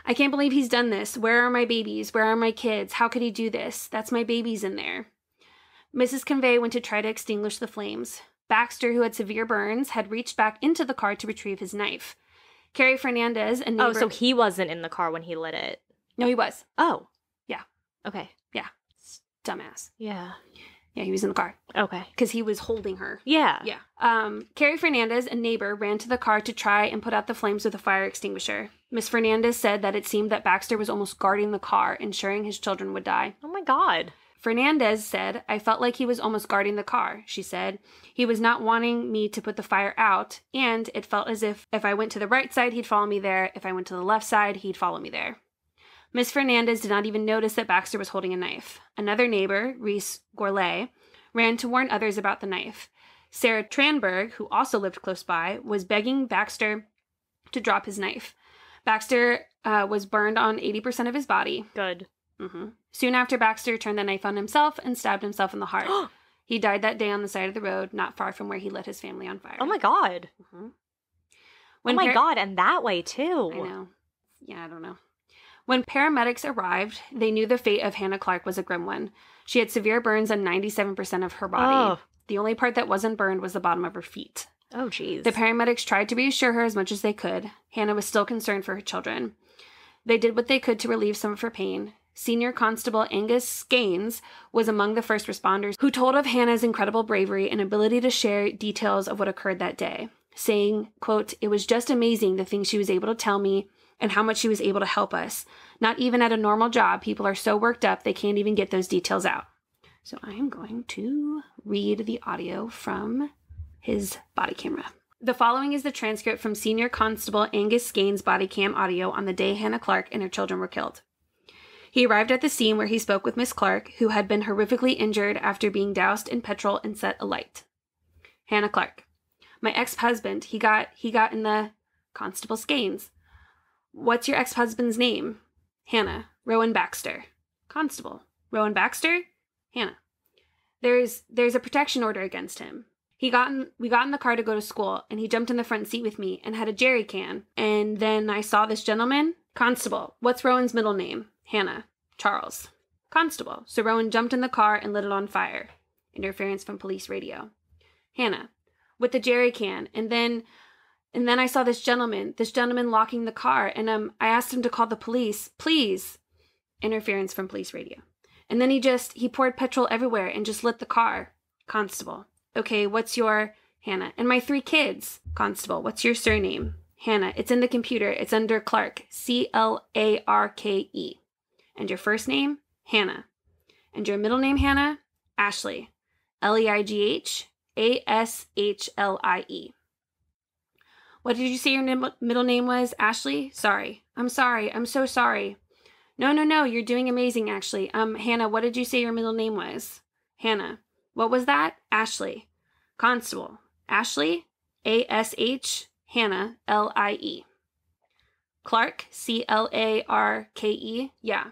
"I can't believe he's done this. Where are my babies? Where are my kids? How could he do this? That's my babies in there." Mrs. Convey went to try to extinguish the flames. Baxter, who had severe burns, had reached back into the car to retrieve his knife. Carrie Fernandez, a neighbor... Oh, so he wasn't in the car when he lit it. No, he was. Oh. Yeah. Okay. Yeah. Dumbass. Yeah. Yeah, he was in the car. Okay. Because he was holding her. Yeah. Yeah. Carrie Fernandez, a neighbor, ran to the car to try and put out the flames with a fire extinguisher. Miss Fernandez said that it seemed that Baxter was almost guarding the car, ensuring his children would die. Oh my God. Fernandez said, "I felt like he was almost guarding the car," she said. "He was not wanting me to put the fire out, and it felt as if I went to the right side, he'd follow me there. If I went to the left side, he'd follow me there." Miss Fernandez did not even notice that Baxter was holding a knife. Another neighbor, Reese Gourlay, ran to warn others about the knife. Sarah Tranberg, who also lived close by, was begging Baxter to drop his knife. Baxter was burned on 80% of his body. Good. Mm-hmm. Soon after, Baxter turned the knife on himself and stabbed himself in the heart. He died that day on the side of the road, not far from where he lit his family on fire. Oh my God. Mm-hmm. Oh my God, and that way too. I know. Yeah, I don't know. When paramedics arrived, they knew the fate of Hannah Clarke was a grim one. She had severe burns on 97% of her body. Oh. The only part that wasn't burned was the bottom of her feet. Oh, geez. The paramedics tried to reassure her as much as they could. Hannah was still concerned for her children. They did what they could to relieve some of her pain. Senior Constable Angus Gaines was among the first responders who told of Hannah's incredible bravery and ability to share details of what occurred that day, saying, quote, "It was just amazing the things she was able to tell me and how much she was able to help us. Not even at a normal job, people are so worked up they can't even get those details out." So I am going to read the audio from his body camera. The following is the transcript from Senior Constable Angus Skane's body cam audio on the day Hannah Clarke and her children were killed. He arrived at the scene where he spoke with Miss Clarke, who had been horrifically injured after being doused in petrol and set alight. Hannah Clarke. My ex-husband, he got in the Constable Skane's. What's your ex-husband's name? Hannah. Rowan Baxter. Constable. Rowan Baxter? Hannah. There's a protection order against him. We got in the car to go to school, and he jumped in the front seat with me and had a jerry can. And then I saw this gentleman. Constable. What's Rowan's middle name? Hannah. Charles. Constable. So Rowan jumped in the car and lit it on fire. Interference from police radio. Hannah. With the jerry can. And then I saw this gentleman locking the car, and I asked him to call the police. Please. Interference from police radio. And then he poured petrol everywhere and just lit the car. Constable. Okay, what's your... Hannah. And my 3 kids. Constable. What's your surname? Hannah. It's in the computer. It's under Clarke. Clarke. And your first name? Hannah. And your middle name, Hannah? Ashley. Leigh. Ashllie. What did you say your middle name was? Ashley? Sorry. I'm sorry. I'm so sorry. No. You're doing amazing, actually. Hannah, what did you say your middle name was? Hannah. What was that? Ashley. Constable. Ashley? Ash. Hannah. Lie. Clarke? Clarke. Yeah.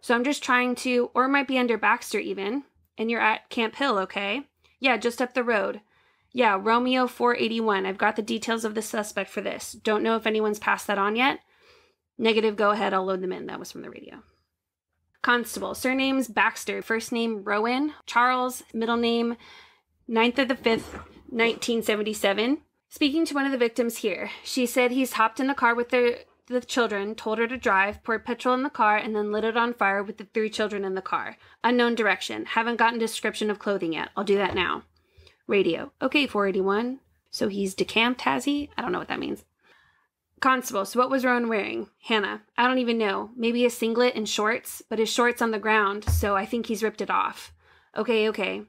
So I'm just trying to, or it might be under Baxter even. And you're at Camp Hill, okay? Yeah, just up the road. Yeah, Romeo 481. I've got the details of the suspect for this. Don't know if anyone's passed that on yet. Negative, go ahead. I'll load them in. That was from the radio. Constable. Surname's Baxter. First name, Rowan. Charles. Middle name, 9th of the 5th, 1977. Speaking to one of the victims here. She said he's hopped in the car with the children, told her to drive, poured petrol in the car, and then lit it on fire with the 3 children in the car. Unknown direction. Haven't gotten description of clothing yet. I'll do that now. Radio. Okay, 481. So he's decamped, has he? I don't know what that means. Constable. So what was Rowan wearing? Hannah. I don't even know. Maybe a singlet and shorts, but his shorts on the ground, so I think he's ripped it off. Okay.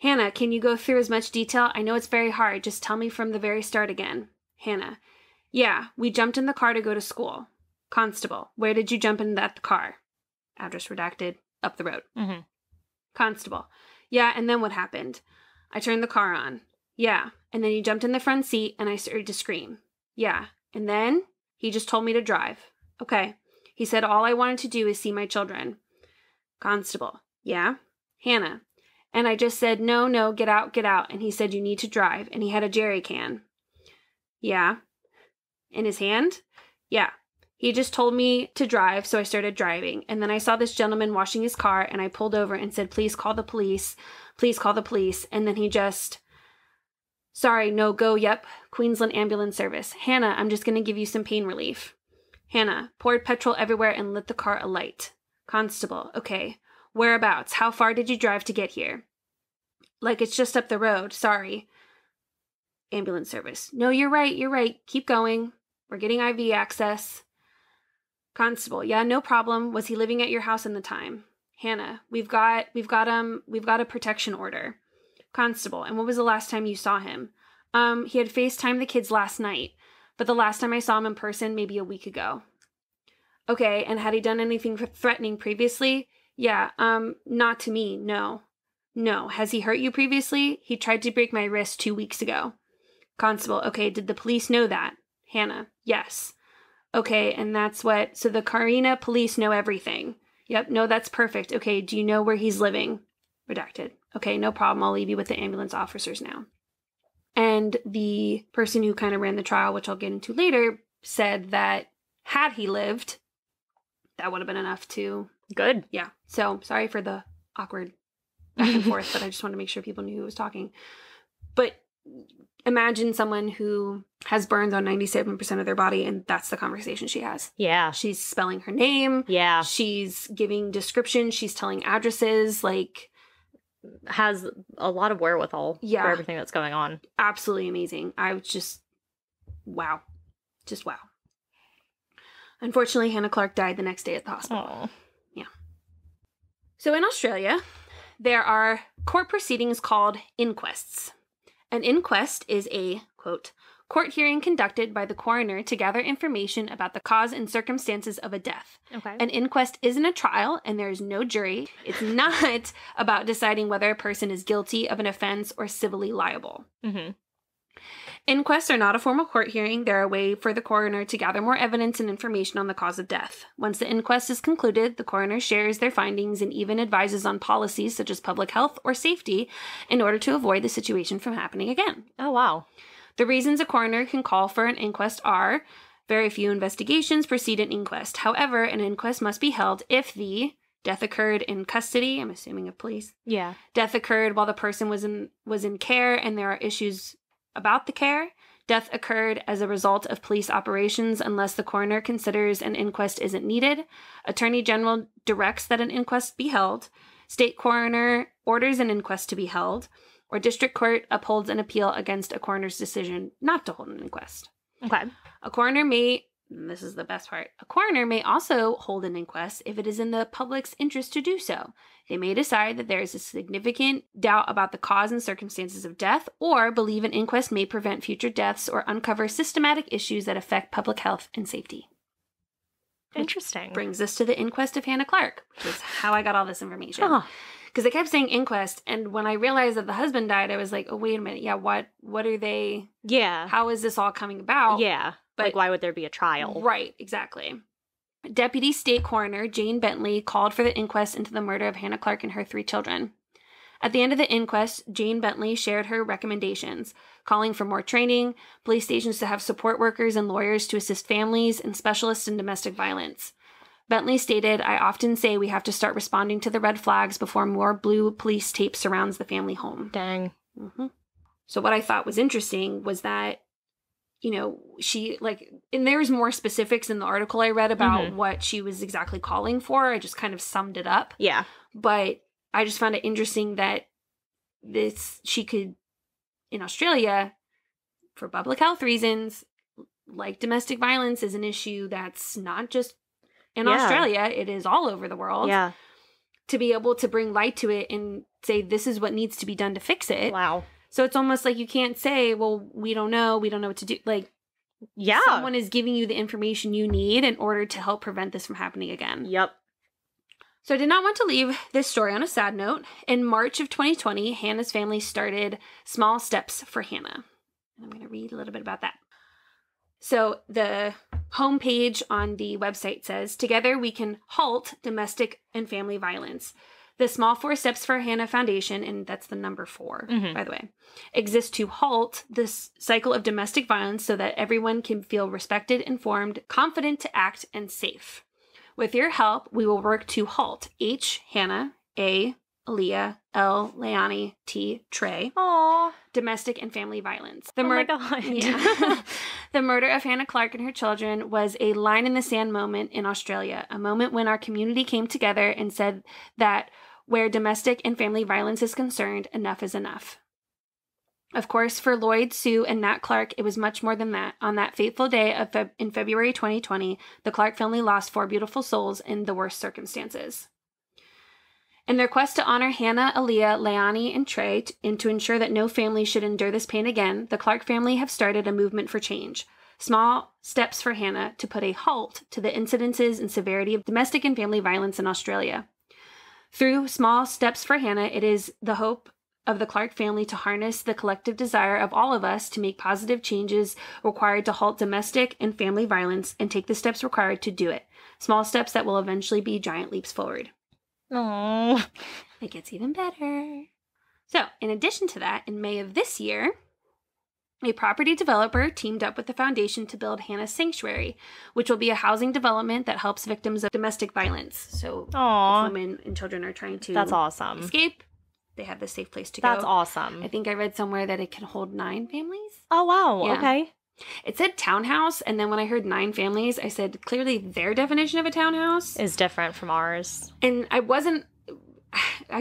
Hannah, can you go through as much detail? I know it's very hard. Just tell me from the very start again. Hannah. Yeah, we jumped in the car to go to school. Constable. Where did you jump in that car? Address redacted. Up the road. Mm-hmm. Constable. Yeah, and then what happened? I turned the car on. Yeah, and then he jumped in the front seat and I started to scream. Yeah, and then he just told me to drive. Okay. He said all I wanted to do is see my children. Constable. Yeah. Hannah. And I just said, no, get out. And he said, you need to drive. And he had a jerry can. Yeah. In his hand? Yeah. He just told me to drive, so I started driving. And then I saw this gentleman washing his car, and I pulled over and said, please call the police. Please call the police. And then he just... Sorry, no, go, yep. Queensland Ambulance Service. Hannah, I'm just going to give you some pain relief. Hannah, poured petrol everywhere and lit the car alight. Constable, okay. Whereabouts? How far did you drive to get here? Like, it's just up the road. Sorry. Ambulance Service. No, you're right. Keep going. We're getting IV access. Constable. Yeah, no problem. Was he living at your house in the time? Hannah. We've got a protection order. Constable. And when was the last time you saw him? He had FaceTimed the kids last night, but the last time I saw him in person, maybe a week ago. Okay, and had he done anything threatening previously? Yeah, not to me, no. No. Has he hurt you previously? He tried to break my wrist 2 weeks ago. Constable. Okay, did the police know that? Hannah. Yes. Okay, and that's what... So the Carina police know everything. Yep, no, that's perfect. Okay, do you know where he's living? Redacted. Okay, no problem. I'll leave you with the ambulance officers now. And the person who kind of ran the trial, which I'll get into later, said that had he lived, that would have been enough to... Good. Yeah. So, sorry for the awkward back and forth, but I just wanted to make sure people knew who was talking. But imagine someone who has burns on 97% of their body, and that's the conversation she has. Yeah. She's spelling her name. Yeah. She's giving descriptions. She's telling addresses, like... Has a lot of wherewithal for everything that's going on. Absolutely amazing. I was just, wow. Just wow. Unfortunately, Hannah Clarke died the next day at the hospital. Aww. Yeah. So in Australia, there are court proceedings called inquests. An inquest is a quote, court hearing conducted by the coroner to gather information about the cause and circumstances of a death. Okay. An inquest isn't a trial, and there is no jury. It's not about deciding whether a person is guilty of an offense or civilly liable. Mm-hmm. Inquests are not a formal court hearing. They're a way for the coroner to gather more evidence and information on the cause of death. Once the inquest is concluded, the coroner shares their findings and even advises on policies such as public health or safety in order to avoid the situation from happening again. Oh, wow. The reasons a coroner can call for an inquest are: very few investigations precede an inquest. However, an inquest must be held if the death occurred in custody, I'm assuming of police. Yeah. Death occurred while the person was in care and there are issues about the care. Death occurred as a result of police operations unless the coroner considers an inquest isn't needed. Attorney General directs that an inquest be held. State coroner orders an inquest to be held. Or district court upholds an appeal against a coroner's decision not to hold an inquest. Okay. A coroner may, and this is the best part, a coroner may also hold an inquest if it is in the public's interest to do so. They may decide that there is a significant doubt about the cause and circumstances of death, or believe an inquest may prevent future deaths or uncover systematic issues that affect public health and safety. Interesting. Brings us to the inquest of Hannah Clarke, which is how I got all this information. Oh. Because they kept saying inquest, and when I realized that the husband died, I was like, oh, wait a minute. Yeah, what are they? Yeah. How is this all coming about? Yeah. But, like, why would there be a trial? Right, exactly. Deputy State Coroner Jane Bentley called for the inquest into the murder of Hannah Clarke and her 3 children. At the end of the inquest, Jane Bentley shared her recommendations, calling for more training, police stations to have support workers and lawyers to assist families, and specialists in domestic violence. Bentley stated, I often say we have to start responding to the red flags before more blue police tape surrounds the family home. Dang. Mm-hmm. So what I thought was interesting was that, you know, she, like, and there's more specifics in the article I read about what she was exactly calling for. I just kind of summed it up. Yeah. But I just found it interesting that she could, in Australia, for public health reasons, like domestic violence is an issue that's not just in Australia, it is all over the world. Yeah. To be able to bring light to it and say, this is what needs to be done to fix it. Wow. So it's almost like you can't say, well, we don't know what to do. Like, yeah. Someone is giving you the information you need in order to help prevent this from happening again. Yep. So I did not want to leave this story on a sad note. In March of 2020, Hannah's family started Small Steps for Hannah. And I'm going to read a little bit about that. So the homepage on the website says, together we can halt domestic and family violence. The Small 4 Steps for Hannah Foundation, and that's the number 4, by the way, exists to halt this cycle of domestic violence so that everyone can feel respected, informed, confident to act, and safe. With your help, we will work to halt H. Hannah, A. Aaliyah, L. Leani, T. Trey. Aww. Domestic and family violence. My God. Yeah. The murder of Hannah Clarke and her children was a line in the sand moment in Australia, a moment when our community came together and said that where domestic and family violence is concerned, enough is enough. Of course, for Lloyd, Sue, and Nat Clarke, it was much more than that. On that fateful day in February 2020, the Clarke family lost 4 beautiful souls in the worst circumstances. In their quest to honor Hannah, Aaliyah, Leani, and Trey, and to ensure that no family should endure this pain again, the Clarke family have started a movement for change. Small Steps for Hannah to put a halt to the incidences and severity of domestic and family violence in Australia. Through Small Steps for Hannah, it is the hope of the Clarke family to harness the collective desire of all of us to make positive changes required to halt domestic and family violence and take the steps required to do it. Small steps that will eventually be giant leaps forward. Aww. It gets even better. So, in addition to that, in May of this year, a property developer teamed up with the foundation to build Hannah Sanctuary, which will be a housing development that helps victims of domestic violence. So, if women and children are trying to That's awesome. escape, they have this safe place to go. That's awesome. I think I read somewhere that it can hold 9 families. Oh, wow. Yeah. Okay. It said townhouse, and then when I heard 9 families, I said, clearly their definition of a townhouse is different from ours. And I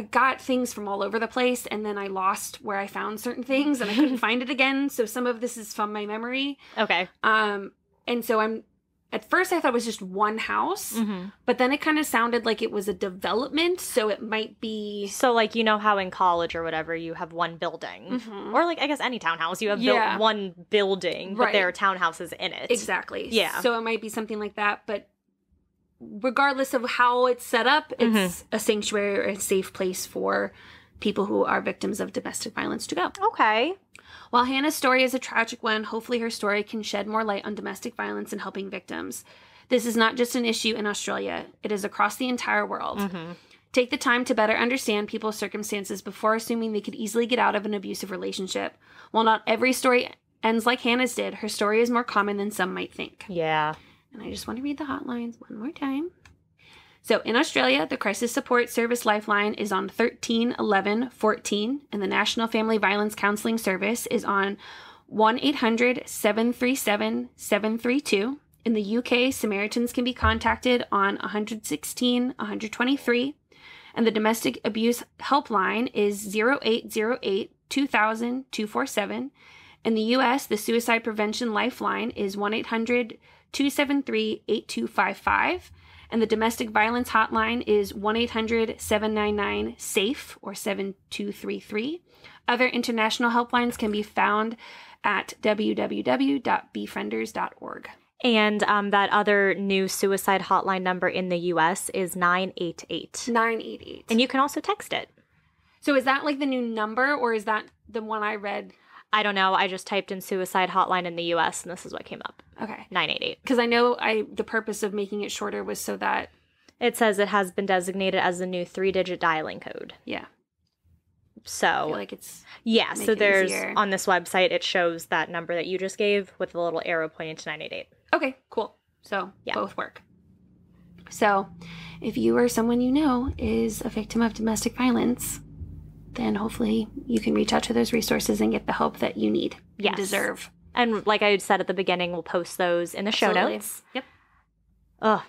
got things from all over the place, and then I lost where I found certain things, and I couldn't find it again, so some of this is from my memory. Okay. And so at first I thought it was just one house, but then it kind of sounded like it was a development, so it might be... So, like, you know how in college or whatever you have one building? Or, like, I guess any townhouse, you have one building, but there are townhouses in it. Exactly. Yeah. So it might be something like that, but regardless of how it's set up, it's a sanctuary or a safe place for people who are victims of domestic violence to go. Okay. While Hannah's story is a tragic one, hopefully her story can shed more light on domestic violence and helping victims. This is not just an issue in Australia. It is across the entire world. Take the time to better understand people's circumstances before assuming they could easily get out of an abusive relationship. While not every story ends like Hannah's did, her story is more common than some might think. Yeah. And I just want to read the hotlines one more time. So in Australia, the Crisis Support Service Lifeline is on 13 11 14, and the National Family Violence Counselling Service is on 1-800-737-732. In the UK, Samaritans can be contacted on 116 123, and the Domestic Abuse Helpline is 0808 2000 247. In the US, the Suicide Prevention Lifeline is 1-800-273-8255. And the Domestic Violence Hotline is 1-800-799-SAFE or 7233. Other international helplines can be found at www.befrienders.org. And that other new suicide hotline number in the U.S. is 988. 988. And you can also text it. So is that like the new number, or is that the one I read? I don't know. I just typed in suicide hotline in the U.S. and this is what came up. Okay. 988. Because I know the purpose of making it shorter was so that... It says it has been designated as the new 3-digit dialing code. Yeah. So... I feel like it's... Yeah, so there's... easier. On this website, it shows that number that you just gave with a little arrow pointing to 988. Okay, cool. So, both work. So, if you or someone you know is a victim of domestic violence... then hopefully you can reach out to those resources and get the help that you need and deserve. And like I said at the beginning, we'll post those in the show notes. Yep. Ugh.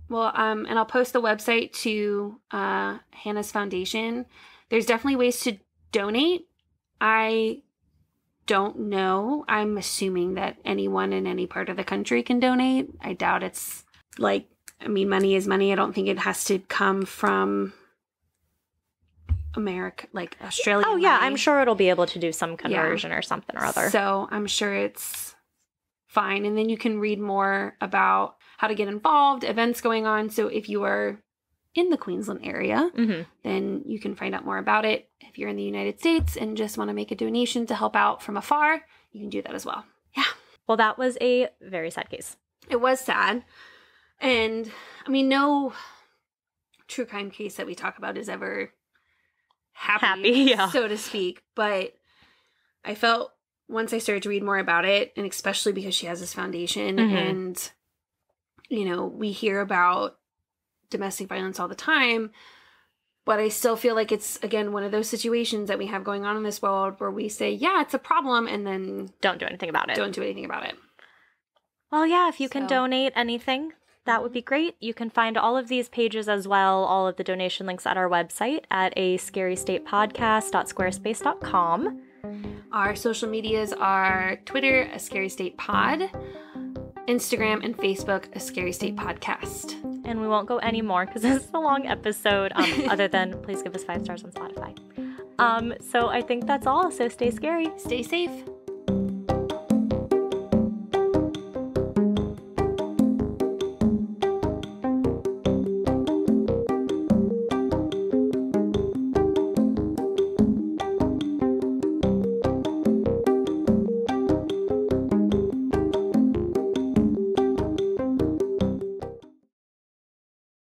Well, and I'll post the website to Hannah's foundation. There's definitely ways to donate. I don't know. I'm assuming that anyone in any part of the country can donate. I doubt it's like, I mean, money is money. I don't think it has to come from... America, like Australia. Oh, yeah. Money. I'm sure it'll be able to do some conversion or something or other. So I'm sure it's fine. And then you can read more about how to get involved, events going on. So if you are in the Queensland area, then you can find out more about it. If you're in the United States and just want to make a donation to help out from afar, you can do that as well. Yeah. Well, that was a very sad case. It was sad. And I mean, no true crime case that we talk about is ever happy, so to speak. But I felt once I started to read more about it, and especially because she has this foundation and, you know, we hear about domestic violence all the time, but I still feel like it's, again, one of those situations that we have going on in this world where we say, yeah, it's a problem, and then don't do anything about it. Don't do anything about it. Well, yeah, if you can donate anything, that would be great. You can find all of these pages as well, all of the donation links at our website at ascarystatepodcast.squarespace.com. Our social medias are Twitter, A Scary State Pod, Instagram and Facebook, A Scary State Podcast. And we won't go any more because this is a long episode, other than please give us 5 stars on Spotify. So I think that's all. So stay scary. Stay safe.